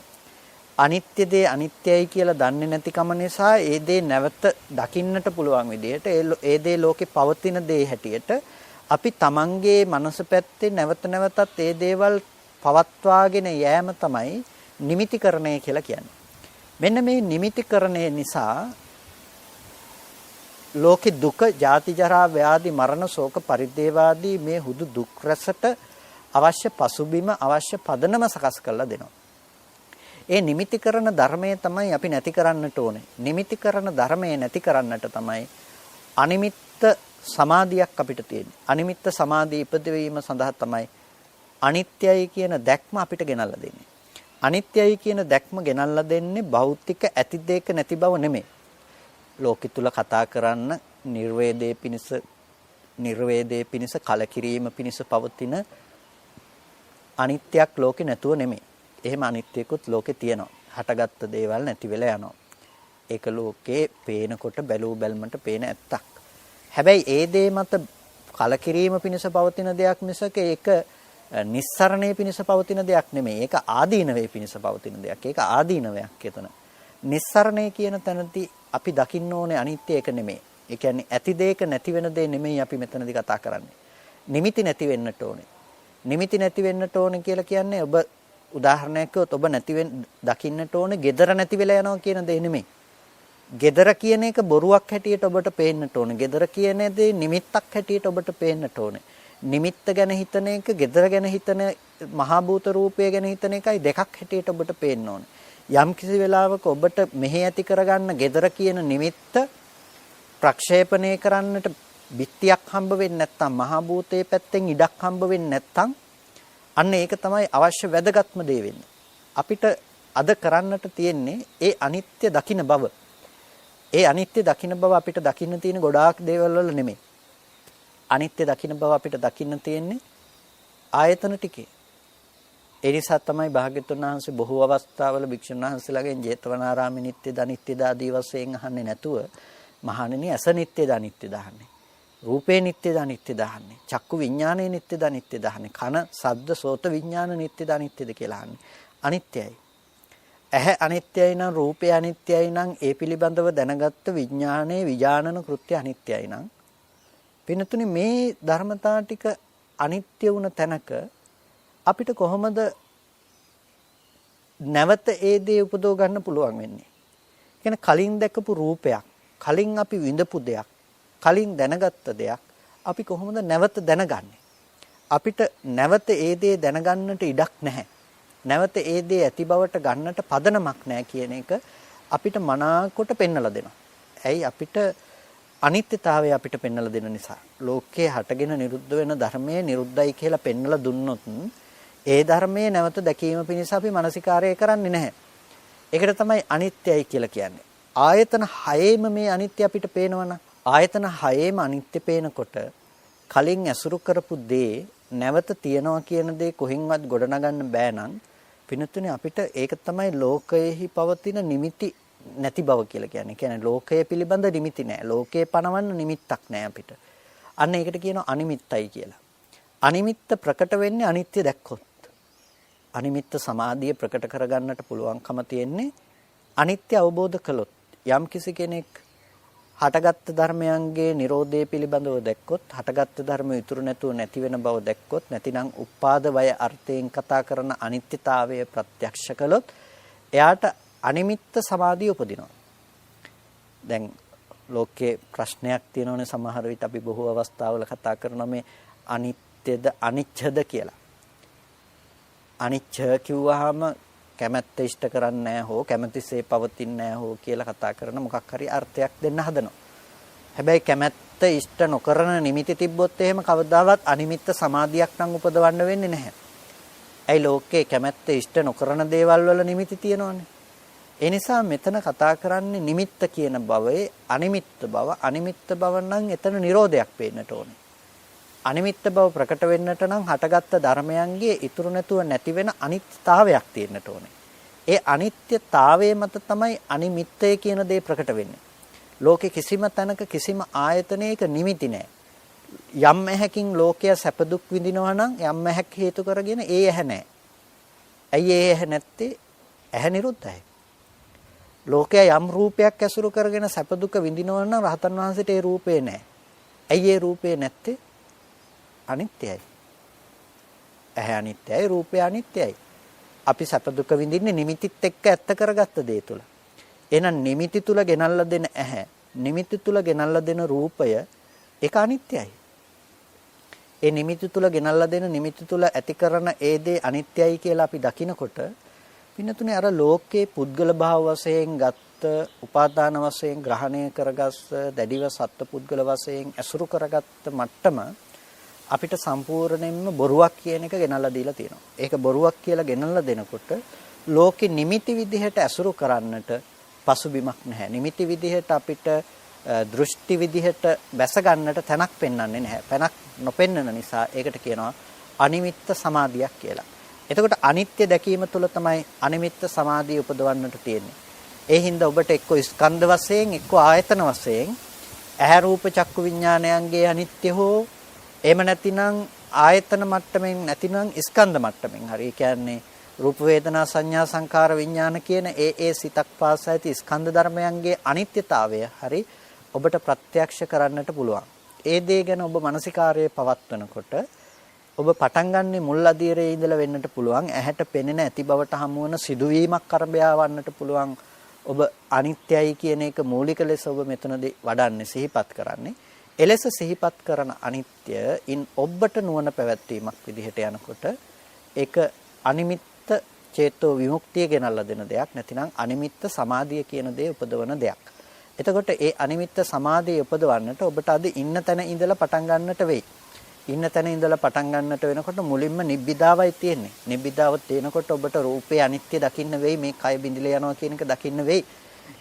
අනිත්‍ය දේ අනිත්‍යයි කියලා දන්නේ නැතිකම නිසා ඒ දේ නැවත දකින්නට පුළුවන් විදිහට ඒ දේ ලෝකේ පවතින දේ හැටියට අපි තමන්ගේ මනස පැත්තේ නැවත නැවතත් ඒ දේවල් පවත්වාගෙන යෑම තමයි නිමිතිකරණය කියලා කියන්නේ. මෙන්න මේ නිමිතිකරණය නිසා ලෝකේ දුක, ජාති ජරා ව්‍යාධි මරණ ශෝක පරිදේවාදී මේ හුදු දුක් රසට අවශ්‍ය පසුබිම අවශ්‍ය පදනම සකස් කරලා දෙනවා. ඒ නිමිතිකරණ ධර්මයේ තමයි අපි නැති කරන්නට ඕනේ. නිමිතිකරණ ධර්මයේ නැති කරන්නට තමයි අනිමිත්ත සමාධියක් අපිට තියෙන්නේ. අනිමිත්ත සමාධිය ඉපදවීම සඳහා තමයි අනිත්‍යයි කියන දැක්ම අපිට ගෙනල්ලා දෙන්නේ. අනිත්‍යයි කියන දැක්ම ගෙනල්ලා දෙන්නේ භෞතික ඇති දෙයක නැති බව නෙමෙයි. ලෝකෙ තුල කතා කරන්න නිර්වේදයේ පිණිස කලකිරීම පිණිස පවතින අනිත්‍යක් ලෝකෙ නැතුව නෙමෙයි. එහෙම අනිත්‍යකුත් ලෝකේ තියෙනවා. හටගත්ත දේවල් නැති වෙලා යනවා. ඒක ලෝකේ පේනකොට බැලූ බැල්මට පේන ඇත්තක්. හැබැයි ඒ දේ මත කලකිරීම පිණිස පවතින දෙයක් මිසක ඒක නිස්සරණයේ පිණිස පවතින දෙයක් නෙමෙයි. ඒක ආදීනවේ පිණිස පවතින දෙයක්. ඒක ආදීනවයක් එතන. නිස්සරණය කියන තැනදී අපි දකින්න ඕනේ අනිත්‍ය එක නෙමෙයි. ඒ කියන්නේ ඇති දෙයක නැති වෙන දේ නෙමෙයි අපි මෙතනදී කතා කරන්නේ. නිමිති නැති වෙන්නට ඕනේ. නිමිති නැති වෙන්නට ඕනේ කියලා කියන්නේ ඔබ උදාහරණයක් කිව්වොත් ඔබ දකින්නට ඕනේ gedara නැති වෙලා යනවා කියන දේ නෙමෙයි. gedara කියන එක බොරුවක් හැටියට ඔබට පේන්නට ඕනේ. gedara කියන දේ නිමිත්තක් හැටියට ඔබට පේන්නට ඕනේ. නිමිත්ත ගැන හිතන එක gedara ගැන හිතන මහා භූත රූපය ගැන හිතන එකයි දෙකක් හැටියට ඔබට පේන්න ඕනේ. යම් කිසි වෙලාවක ඔබට මෙහි ඇති කරගන්න gedara කියන නිමිත්ත ප්‍රක්ෂේපණය කරන්නට බිත්තියක් හම්බ වෙන්නේ නැත්නම් මහා භූතයේ පැත්තෙන් ඉඩක් හම්බ වෙන්නේ නැත්නම් අන්න ඒක තමයි අවශ්‍ය වැදගත්ම දේ වෙන්නේ. අපිට අද කරන්නට තියෙන්නේ ඒ අනිත්‍ය දකින්න බව. ඒ අනිත්‍ය දකින්න බව අපිට දකින්න තියෙන ගොඩාක් දේවල් වල නෙමෙයි. අනිත්‍ය දකින්න බව අපිට දකින්න තියෙන්නේ ආයතන ටිකේ. ඒ නිසා තමයි භාග්‍යතුන් වහන්සේ බොහෝ අවස්ථාවල භික්ෂුන් වහන්සේලාගෙන් ජේතවනාරාමේ නිත්‍යද අනිත්‍යද ආදී වශයෙන් අහන්නේ නැතුව මහණෙනි ඇස නිත්‍යද අනිත්‍යද අහන්නේ. රූපේ නිත්‍යද අනිත්‍යද අහන්නේ. චක්කු විඥානේ නිත්‍යද අනිත්‍යද අහන්නේ. කන, ශබ්ද, සෝත විඥාන නිත්‍යද අනිත්‍යද කියලා අහන්නේ. අනිත්‍යයි. ඇහැ අනිත්‍යයි නම් රූපය අනිත්‍යයි නම් ඒ පිළිබඳව දැනගත්ත විඥානයේ විඥානන කෘත්‍ය අනිත්‍යයි නම් පින්නතුනි මේ ධර්මතා ටික අනිත්‍ය වුණ තැනක අපිට කොහොමද නැවත ඒ දේ උපදව ගන්න පුළුවන් වෙන්නේ? කියන්නේ කලින් දැකපු රූපයක්, කලින් අපි විඳපු දෙයක්, කලින් දැනගත්ත දෙයක් අපි කොහොමද නැවත දැනගන්නේ? අපිට නැවත ඒ දේ දැනගන්නට ඉඩක් නැහැ. නැවත ඒ දේ ඇති බවට ගන්නට පදනමක් නැහැ කියන එක අපිට මනාකොට පෙන්වලා දෙනවා. ඇයි අපිට අනිත්‍යතාවය අපිට පෙන්වලා දෙන නිසා. ලෝකයේ හටගෙන නිරුද්ධ වෙන ධර්මයේ නිරුද්ධයි කියලා පෙන්වලා දුන්නොත් ඒ ධර්මයේ නැවත දැකීම පිණිස අපි මානසිකාරය කරන්නේ නැහැ. ඒකට තමයි අනිත්‍යයි කියලා කියන්නේ. ආයතන 6ෙම මේ අනිත්‍ය අපිට පේනවනම් ආයතන 6ෙම අනිත්‍ය පේනකොට කලින් ඇසුරු කරපු දේ නැවත තියනවා කියන දේ කොහෙන්වත් ගොඩනගන්න බෑ නම් පිනතුනේ අපිට ඒක තමයි ලෝකයේහි පවතින නිමිති නැති බව කියලා කියන්නේ. කියන්නේ ලෝකයේ පිළිබඳ නිමිති නැහැ. ලෝකේ පනවන්න නිමිත්තක් නැහැ අපිට. අන්න ඒකට කියනවා අනිමිත්තයි කියලා. අනිමිත්ත ප්‍රකට වෙන්නේ අනිත්‍ය දැක්කොත්. අනිමිත්ත සමාධිය ප්‍රකට කරගන්නට පුළුවන්කම තියෙන්නේ අනිත්‍ය අවබෝධ කළොත්. යම් කිසි කෙනෙක් හටගත් ධර්මයන්ගේ Nirodhe පිළිබඳව දැක්කොත්, හටගත් ධර්ම ඉතුරු නැතුව නැති වෙන බව දැක්කොත්, නැතිනම් උපාද වය අර්ථයෙන් කතා කරන අනිත්‍යතාවය ප්‍රත්‍යක්ෂ කළොත්, එයාට අනිමිත්ත සමාධිය උපදිනවා. දැන් ලෝකේ ප්‍රශ්නයක් තියෙනවනේ සමහර විට අපි බොහෝ අවස්ථාවල කතා කරන මේ අනිත්‍යද අනිච්චද කියලා. අනිච්ච කිව්වහම කැමැත්ත ඉෂ්ට කරන්නේ නැහැ හෝ කැමැතිසේ පවතින්නේ නැහැ හෝ කියලා කතා කරන මොකක් හරි අර්ථයක් දෙන්න හදනවා. හැබැයි කැමැත්ත ඉෂ්ට නොකරන නිමිති තිබ්බොත් එහෙම කවදාවත් අනිමිත්ත සමාධියක් නම් උපදවන්න වෙන්නේ නැහැ. ඇයි ලෝකේ කැමැත්ත ඉෂ්ට නොකරන දේවල් වල නිමිති තියෙනවනේ. ඒ නිසා මෙතන කතා කරන්නේ නිමිත්ත කියන බවේ අනිමිත්ත බව නම් එතන නිරෝධයක් පේන්නට ඕනේ. අනිමිත්ත බව ප්‍රකට වෙන්නට නම් හටගත්ත ධර්මයන්ගේ ඉතුරු නැතුව නැති වෙන අනිත්‍යතාවයක් තියෙන්නට ඕනේ. ඒ අනිත්‍යතාවයේ මත තමයි අනිමිත්තය කියන දේ ප්‍රකට වෙන්නේ. ලෝකේ කිසිම තැනක කිසිම ආයතනයක නිමිති නැහැ. යම් ඇහැකින් ලෝකය සැප දුක් විඳිනවා නම් යම් ඇහැක් හේතු කරගෙන ඒ ඇහැ නැහැ. ඇයි ඒ ඇහැ නැත්තේ? ඇහැ නිරුද්ධයි. ලෝකයේ යම් රූපයක් ඇසුරු කරගෙන සැප දුක විඳිනවා නම් රහතන් වහන්සේට ඒ රූපේ නැහැ. ඇයි ඒ රූපේ නැත්තේ? අනිත්‍යයි. ඇහැ අනිත්‍යයි, රූපය අනිත්‍යයි. අපි සැප දුක විඳින්නේ නිමිතිත් එක්ක ඇත්ත කරගත්ත දේ තුල. එහෙනම් නිමිති තුල ගෙනල්ලා දෙන ඇහැ, නිමිති තුල ගෙනල්ලා දෙන රූපය ඒක අනිත්‍යයි. ඒ නිමිති තුල ගෙනල්ලා දෙන නිමිති තුල ඇති කරන ඒ දේ අනිත්‍යයි කියලා අපි දකිනකොට පින්නතුනේ අර ලෝකේ පුද්ගල භාව වශයෙන් ගත්ත උපාදාන වශයෙන් ග්‍රහණය කරගස්ස දැඩිව සත්ත්ව පුද්ගල වශයෙන් ඇසුරු කරගත්ත මට්ටම අපිට සම්පූර්ණයෙන්ම බොරුවක් කියන එක ගෙනල්ලා දීලා තියෙනවා. ඒක බොරුවක් කියලා ගෙනල්ලා දෙනකොට ලෝකෙ නිමිති විදිහට ඇසුරු කරන්නට පසුබිමක් නැහැ. නිමිති විදිහට අපිට දෘෂ්ටි විදිහට බැස ගන්නට තැනක් පෙන්වන්නේ නැහැ. පැනක් නොපෙන්නන නිසා ඒකට කියනවා අනිමිත්ත සමාධියක් කියලා. එතකොට අනිත්‍ය දැකීම තුළ තමයි අනිමිත්ත සමාධිය උපදවන්නට තියෙන්නේ. ඒ හින්දා ඔබට එක්ක ස්කන්ධ වශයෙන් එක්ක ආයතන වශයෙන් ඇහැ රූප චක්කු විඥානයන්ගේ අනිත්‍ය හෝ එහෙම නැතිනම් ආයතන මට්ටමින් නැතිනම් ස්කන්ධ මට්ටමින් හරි. ඒ කියන්නේ රූප වේදනා සංඥා සංකාර විඥාන කියන ඒ සිතක් පාසා ඇති ස්කන්ධ ධර්මයන්ගේ අනිත්‍යතාවය හරි ඔබට ප්‍රත්‍යක්ෂ කරන්නට පුළුවන්. ඒ දේ ගැන ඔබ මානසිකාර්යය පවත්වනකොට ඔබ පටන් ගන්නේ මුල් අධීරයේ ඉඳලා වෙන්නට පුළුවන්. ඇහැට පෙනෙන ඇති බවට හමු වන සිදුවීමක් කරබයා වන්නට පුළුවන්. ඔබ අනිත්‍යයි කියන එක මූලික ලෙස ඔබ මෙතනදී වඩන්නේ සිහිපත් කරන්නේ. එලෙස සිහිපත් කරන අනිත්‍යයින් ඔබට නුවණ පැවැත්වීමක් විදිහට යනකොට ඒක අනිමිත්ත චේතෝ විමුක්තිය ගෙනල්ලා දෙන දෙයක්. නැතිනම් අනිමිත්ත සමාධිය කියන දේ උපදවන දෙයක්. එතකොට ඒ අනිමිත්ත සමාධිය උපදවන්නට ඔබට අද ඉන්න තැන ඉඳලා පටන් ගන්නට වෙයි. ඉන්න තැන ඉඳලා පටන් ගන්නට වෙනකොට මුලින්ම නිබ්බිදාවයි තියෙන්නේ. නිබ්බිදාව තියෙනකොට ඔබට රූපේ අනිත්‍ය දකින්න වෙයි. මේ කය බිඳිලා යනවා කියන එක දකින්න වෙයි.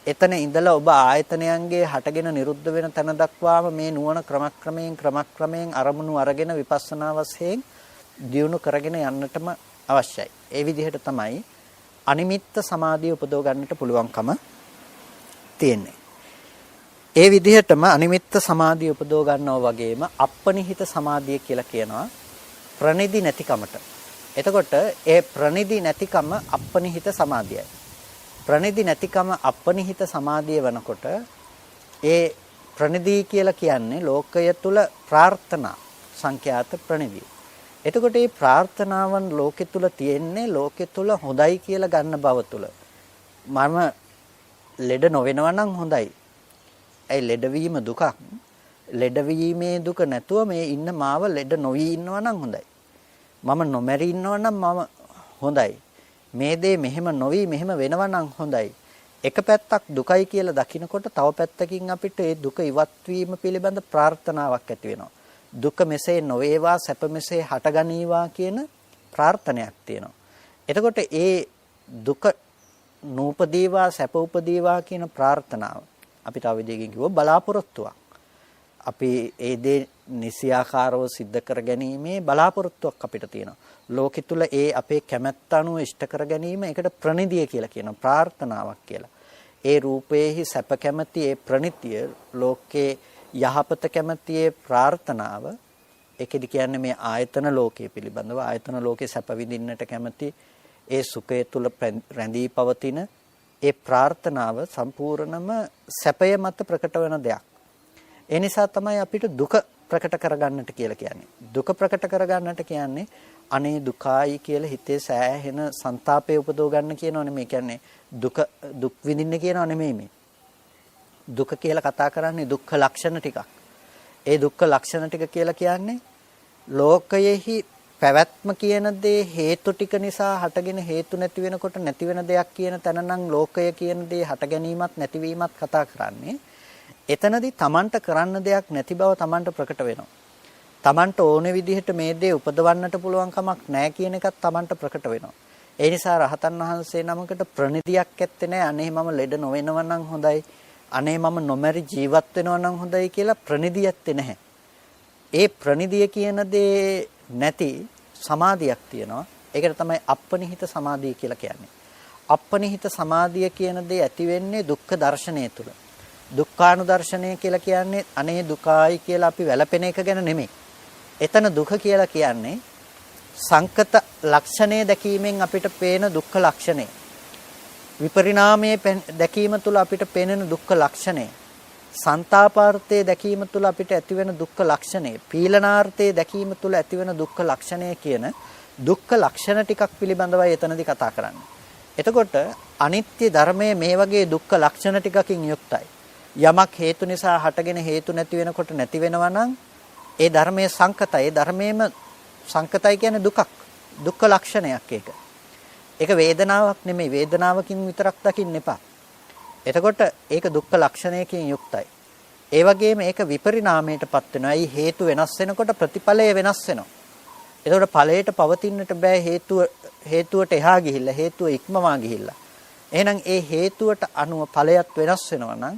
එතන ඉඳලා ඔබ ආයතනයන්ගේ හටගෙන නිරුද්ධ වෙන තැන දක්වාම මේ නුවණ ක්‍රමක්‍රමයෙන් අරමුණු අරගෙන විපස්සනා වශයෙන් දියුණු කරගෙන යන්නටම අවශ්‍යයි. ඒ විදිහට තමයි අනිමිත්ත සමාධිය උපදව ගන්නට පුළුවන්කම තියෙන්නේ. ඒ විදිහටම අනිමිත්ත සමාධිය උපදව ගන්නවා වගේම අපනිහිත සමාධිය කියලා කියනවා ප්‍රනිදි නැතිකමට. එතකොට ඒ ප්‍රනිදි නැතිකම අපනිහිත සමාධියයි. ප්‍රනිදි නැතිකම අපනිහිත සමාධිය වෙනකොට ඒ ප්‍රනිදී කියලා කියන්නේ ලෝකය තුල ප්‍රාර්ථනා සංඛ්‍යාත ප්‍රනිදී. එතකොට මේ ප්‍රාර්ථනාවන් ලෝකෙ තුල තියෙන්නේ ලෝකෙ තුල හොඳයි කියලා ගන්න බව තුල. මම ලෙඩ නොවෙනවා නම් හොඳයි. ඒ ලෙඩවීම දුකක්. ලෙඩවීමේ දුක නැතුව මේ ඉන්න මාව ලෙඩ නොවි ඉන්නවා නම් හොඳයි. මම නොමැරි ඉන්නවා නම් මම හොඳයි. මේ දේ මෙහෙම නොවි මෙහෙම වෙනවා නම් හොඳයි. එක පැත්තක් දුකයි කියලා දකිනකොට තව පැත්තකින් අපිට ඒ දුක ඉවත් වීම පිළිබඳ ප්‍රාර්ථනාවක් ඇති වෙනවා. දුක මෙසේ නොවේවා සැප මෙසේ හටගනීවා කියන ප්‍රාර්ථනයක් තියෙනවා. එතකොට ඒ දුක නූපදීවා සැප උපදීවා කියන ප්‍රාර්ථනාව අපි තව විදිහකින් කිව්වොත් බලාපොරොත්තුවක්. අපි ඒ දේ නිසියාකාරව සිද්ධ කර ගැනීමේ බලාපොරොත්තුවක් අපිට තියෙනවා. ලෝකෙ තුල ඒ අපේ කැමැත්ත අනුව ඉෂ්ට කර ගැනීම ඒකට ප්‍රනිදිය කියලා කියනවා. ප්‍රාර්ථනාවක් කියලා. ඒ රූපයේහි සැප කැමැති ඒ ප්‍රනිතිය ලෝකේ යහපත කැමැති ඒ ප්‍රාර්ථනාව ඒකෙදි කියන්නේ මේ ආයතන ලෝකයේ පිළිබඳව ආයතන ලෝකේ සැප විඳින්නට කැමැති ඒ සුඛය තුල රැඳී පවතින ඒ ප්‍රාර්ථනාව සම්පූර්ණම සැපය මත ප්‍රකට වෙන දෙයක්. ඒ නිසා තමයි අපිට දුක ප්‍රකට කරගන්නට කියලා කියන්නේ. දුක ප්‍රකට කරගන්නට කියන්නේ අනේ දුකයි කියලා හිතේ සෑහෙන ਸੰతాපය උපදව ගන්න කියනෝ නෙමෙයි. කියන්නේ දුක් විඳින්න කියනෝ නෙමෙයි මේ. දුක කියලා කතා කරන්නේ දුක්ඛ ලක්ෂණ ටිකක්. ඒ දුක්ඛ ලක්ෂණ ටික කියලා කියන්නේ ලෝකයෙහි පැවැත්ම කියන දේ හේතු ටික නිසා හටගෙන හේතු නැති වෙනකොට නැති වෙන දෙයක් කියන තැන නම් ලෝකය කියන දේ හට ගැනීමත් නැතිවීමත් කතා කරන්නේ. එතනදී Tamanට කරන්න දෙයක් නැති බව Tamanට ප්‍රකට වෙනවා. Tamanට ඕනේ විදිහට මේ දේ උපදවන්නට පුළුවන් කමක් නැහැ කියන එකත් Tamanට ප්‍රකට වෙනවා. ඒ නිසා රහතන් වහන්සේ නමකට ප්‍රනිදියක් ඇත්තේ නැහැ. අනේ මම ලෙඩ නොවෙනව නම් හොඳයි. අනේ මම නොමැරි ජීවත් වෙනවා නම් හොඳයි කියලා ප්‍රනිදිය ඇත්තේ නැහැ. ඒ ප්‍රනිදිය කියන දේ නැති සමාධියක් තියෙනවා. ඒකට තමයි අපනිහිත සමාධිය කියලා කියන්නේ. අපනිහිත සමාධිය කියන දේ ඇති වෙන්නේ දුක්ඛ දර්ශනය තුළ. දුක්ඛානුදර්ශනය කියලා කියන්නේ අනේ දුකයි කියලා අපි වැළපෙන එක ගැන නෙමෙයි. එතන දුක කියලා කියන්නේ සංකත ලක්ෂණය දැකීමෙන් අපිට පේන දුක්ඛ ලක්ෂණය. විපරිණාමයේ දැකීම තුළ අපිට පේන දුක්ඛ ලක්ෂණය. සංతాපාර්ථයේ දැකීම තුළ අපිට ඇතිවෙන දුක්ඛ ලක්ෂණය. පීලනාර්ථයේ දැකීම තුළ ඇතිවෙන දුක්ඛ ලක්ෂණය කියන දුක්ඛ ලක්ෂණ ටිකක් පිළිබඳවයි එතනදී කතා කරන්නේ. එතකොට අනිත්‍ය ධර්මයේ මේ වගේ දුක්ඛ ලක්ෂණ ටිකකින් යුක්තයි. යමක් හේතු නිසා හටගෙන හේතු නැති වෙනකොට නැති වෙනවා නම් ඒ ධර්මයේ සංකතයි. ඒ ධර්මයේම සංකතයි කියන්නේ දුකක්. දුක්ඛ ලක්ෂණයක් ඒක. ඒක වේදනාවක් නෙමෙයි. වේදනාවකින් විතරක් දකින්න එපා. එතකොට ඒක දුක්ඛ ලක්ෂණයකින් යුක්තයි. ඒ වගේම ඒක විපරිණාමයටපත් වෙනවා. ඒ හේතු වෙනස් වෙනකොට ප්‍රතිඵලය වෙනස් වෙනවා. එතකොට ඵලයට පවතින්නට බෑ හේතුවට එහා ගිහිල්ලා හේතුව ඉක්මවා ගිහිල්ලා. එහෙනම් ඒ හේතුවට අනුව ඵලයක් වෙනස් වෙනවා නම්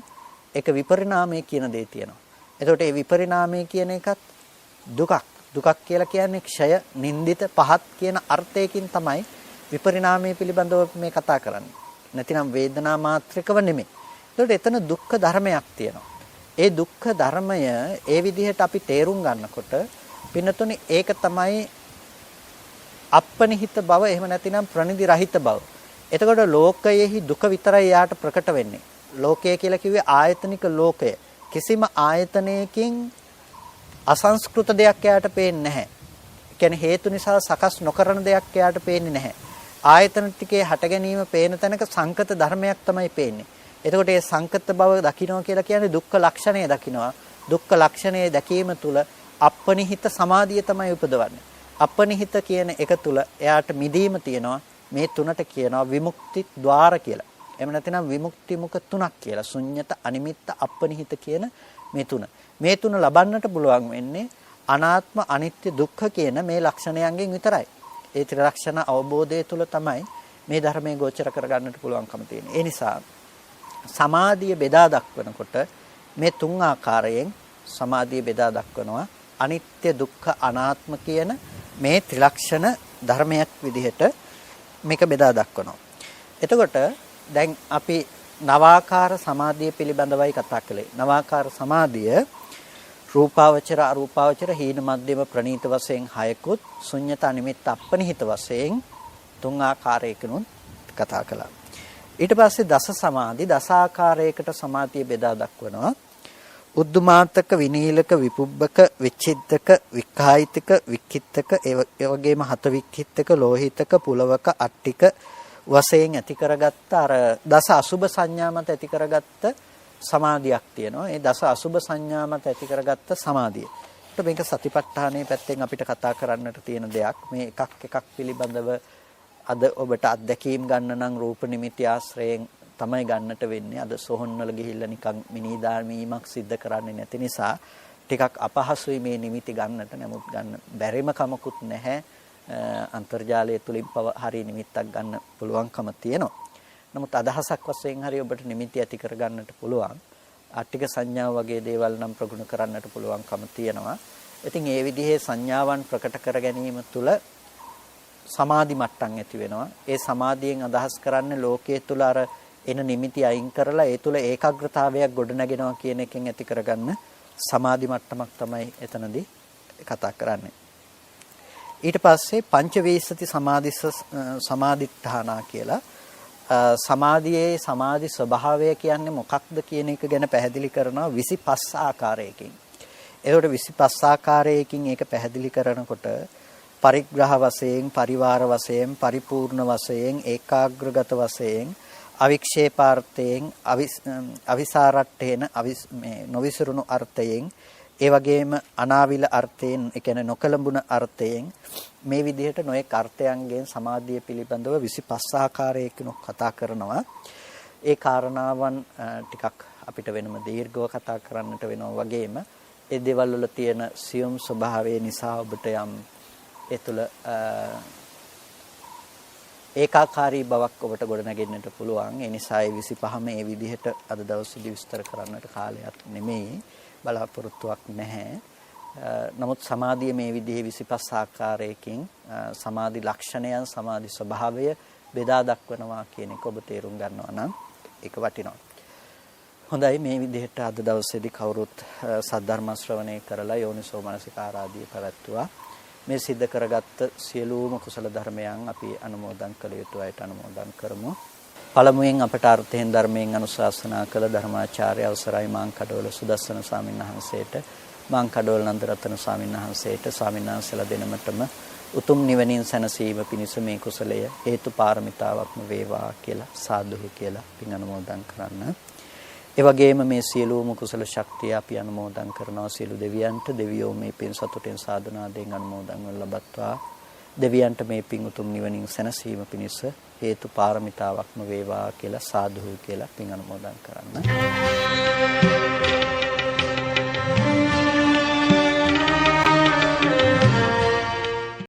ඒක විපරිණාමය කියන දේ තියෙනවා. එතකොට මේ විපරිණාමය කියන එකත් දුකක්. දුකක් කියලා කියන්නේ ක්ෂය, නින්දිත, පහත් කියන අර්ථයකින් තමයි විපරිණාමය පිළිබඳව මේ කතා කරන්නේ. නැතිනම් වේදනා මාත්‍රිකව නෙමෙයි. එතකොට එතන දුක්ඛ ධර්මයක් තියෙනවා. ඒ දුක්ඛ ධර්මය ඒ විදිහට අපි තේරුම් ගන්නකොට පින්නතුනි ඒක තමයි අපනිහිත බව, එහෙම නැතිනම් ප්‍රනිදි රහිත බව. එතකොට ලෝකයේහි දුක විතරයි යාට ප්‍රකට වෙන්නේ. ලෝකය කියලා කිව්වේ ආයතනික ලෝකය. කිසිම ආයතනයකින් අසංස්කෘත දෙයක් යාට පේන්නේ නැහැ. ඒ කියන්නේ හේතු නිසා සකස් නොකරන දෙයක් යාට පේන්නේ නැහැ. ආයතන ටිකේ හට ගැනීම පේන තැනක සංකත ධර්මයක් තමයි පේන්නේ. එතකොට මේ සංකත බව දකින්නවා කියලා කියන්නේ දුක්ඛ ලක්ෂණය දකින්නවා. දුක්ඛ ලක්ෂණය දැකීම තුළ අපනිහිත සමාධිය තමයි උපදවන්නේ. අපනිහිත කියන එක තුළ එයාට මිදීම තියෙනවා. මේ තුනට කියනවා විමුක්ති ద్వාර කියලා. එහෙම නැත්නම් විමුක්ති මුඛ තුනක් කියලා. ශුන්්‍යත, අනිමිත්ත, අපනිහිත කියන මේ තුන. මේ තුන ලබන්නට පුළුවන් වෙන්නේ අනාත්ම, අනිත්‍ය, දුක්ඛ කියන මේ ලක්ෂණයන්ගෙන් විතරයි. ඒ ත්‍රිලක්ෂණ අවබෝධය තුළ තමයි මේ ධර්මයේ ගෝචර කරගන්නට පුළුවන්කම තියෙන්නේ. ඒ නිසා සමාධිය බෙදා දක්වනකොට මේ තුන් ආකාරයෙන් සමාධිය බෙදා දක්වනවා. අනිත්‍ය, දුක්ඛ, අනාත්ම කියන මේ ත්‍රිලක්ෂණ ධර්මයක් විදිහට මේක බෙදා දක්වනවා. එතකොට දැන් අපි නවාකාර සමාධිය පිළිබඳවයි කතා කළේ. නවාකාර සමාධිය රූපාවචර, අරූපාවචර, හීන, මධ්‍යම, ප්‍රනීත වශයෙන් 6කුත්, ශුන්්‍යත, අනිමිත්ත, අපනිහිත වශයෙන් 3 ආකාරයකිනුත් කතා කළා. ඊට පස්සේ දස සමාධි දස ආකාරයකට සමාධිය බෙදා දක්වනවා. උද්දුමාතක විනීලක විපුබ්බක විච්ඡිද්දක වික්ඛායිතක වික්ඛිත්තක ඒ වගේම හත වික්ඛිත්තක ලෝහිතක පුලවක අට්ටික වශයෙන් ඇති කරගත්ත අර දස අසුබ සංඥා මත ඇති කරගත්ත සමාධියක් තියෙනවා. ඒ දස අසුබ සංඥා මත ඇති කරගත්ත සමාධිය. ඒත් මේක සතිපට්ඨානයේ පැත්තෙන් අපිට කතා කරන්නට තියෙන දෙයක්. මේ එකක් පිළිබඳව අද ඔබට අත්දැකීම් ගන්න නම් රූප නිමිති ආශ්‍රයෙන් තමයි ගන්නට වෙන්නේ. අද සොහොන්වල ගිහිල්ලා නිකන් මිනිදාමීමක් සිද්ධ කරන්නේ නැති නිසා ටිකක් අපහසුයි මේ නිමිති ගන්නට. නමුත් ගන්න බැරිම කමකුත් නැහැ. අන්තර්ජාලය තුලින් හරි නිමිත්තක් ගන්න පුළුවන්කම තියෙනවා. නමුත් අදහසක් වශයෙන් හරි ඔබට නිමිති ඇති කර ගන්නට පුළුවන්. ආර්ථික සංඥා වගේ දේවල් නම් ප්‍රගුණ කරන්නට පුළුවන්කම තියෙනවා. ඉතින් ඒ විදිහේ සංඥාවන් ප්‍රකට කර ගැනීම තුළ සමාධි මට්ටම් ඇති වෙනවා. ඒ සමාධියෙන් අදහස් කරන්නේ ලෝකයේ තුල අර එන නිමිති අයින් කරලා ඒ තුල ඒකාග්‍රතාවයක් ගොඩනගෙනවා කියන එකෙන් ඇති කරගන්න සමාධි මට්ටමක් තමයි එතනදී කතා කරන්නේ. ඊට පස්සේ පංචවේසති සමාධිත්තානා කියලා සමාධියේ සමාධි ස්වභාවය කියන්නේ මොකක්ද කියන එක ගැන පැහැදිලි කරනවා 25 ආකාරයකින්. ඒකට 25 ආකාරයකින් ඒක පැහැදිලි කරනකොට පරිග්‍රහ වශයෙන්, පරිවාර වශයෙන්, පරිපූර්ණ වශයෙන්, ඒකාග්‍රගත වශයෙන්, අවික්ෂේපාර්ථයෙන්, අවිසාරට්ඨේන නොවිසරුණු අර්ථයෙන්, ඒ වගේම අනාවිල අර්ථයෙන්, ඒ කියන්නේ නොකලඹුණ අර්ථයෙන් මේ විදිහට නොඑක් අර්ථයන්ගෙන් සමාධිය පිළිබඳව 25 ආකාරයකින් කතා කරනවා. ඒ කාරණාවන් ටිකක් අපිට වෙනම දීර්ඝව කතා කරන්නට වෙනවා වගේම ඒ දේවල් වල තියෙන සියුම් ස්වභාවය නිසා ඔබට යම් ඒ තුළ ඒකාකාරී බවක් ඔබට ගොඩනගෙන්නට පුළුවන්. ඒ නිසා ඒ 25ම ඒ විදිහට අද දවසේදී විස්තර කරන්නට කාලයක් නෙමෙයි, බලාපොරොත්තුවක් නැහැ. නමුත් සමාධිය මේ විදිහේ 25 ආකාරයකින් සමාධි ලක්ෂණයන්, සමාධි ස්වභාවය බෙදා දක්වනවා කියන එක ඔබ තේරුම් ගන්නවා නම් ඒක වටිනවා. හොඳයි, මේ විදිහට අද දවසේදී කවුරුත් සද්ධර්ම ශ්‍රවණය කරලා යෝනිසෝ මනසිකාරාදී පැවැත්තුවා. මේ සිද්ධ කරගත්ත සියලුම කුසල ධර්මයන් අපි අනුමෝදන් කළ යුතු අයට අනුමෝදන් කරමු. පළමුවෙන් අපට අර්ථයෙන් ධර්මයෙන් අනුශාසනා කළ ධර්මාචාර්ය අවසරයි මාංකඩවල සුදස්සන ස්වාමීන් වහන්සේට, මාංකඩවල නන්දරත්න ස්වාමීන් වහන්සේට, ස්වාමීන් වහන්සේලා දෙනමතම උතුම් නිවනින් සැනසීම පිණිස මේ කුසලය හේතු පාරමිතාවක්ම වේවා කියලා සාදුහු කියලා පින් අනුමෝදන් කරන්න. ඒ වගේම මේ සියලුම කුසල ශක්තිය අපි අනුමෝදන් කරනවා සියලු දෙවියන්ට. දෙවියෝ මේ පින් සතුටින් සාධනාවෙන් අනුමෝදන් වන ලබත්වා. දෙවියන්ට මේ පින් උතුම් නිවනින් සැනසීම පිණිස හේතු පාරමිතාවක්ම වේවා කියලා සාදුහු කියලා පින් අනුමෝදන් කරන්න.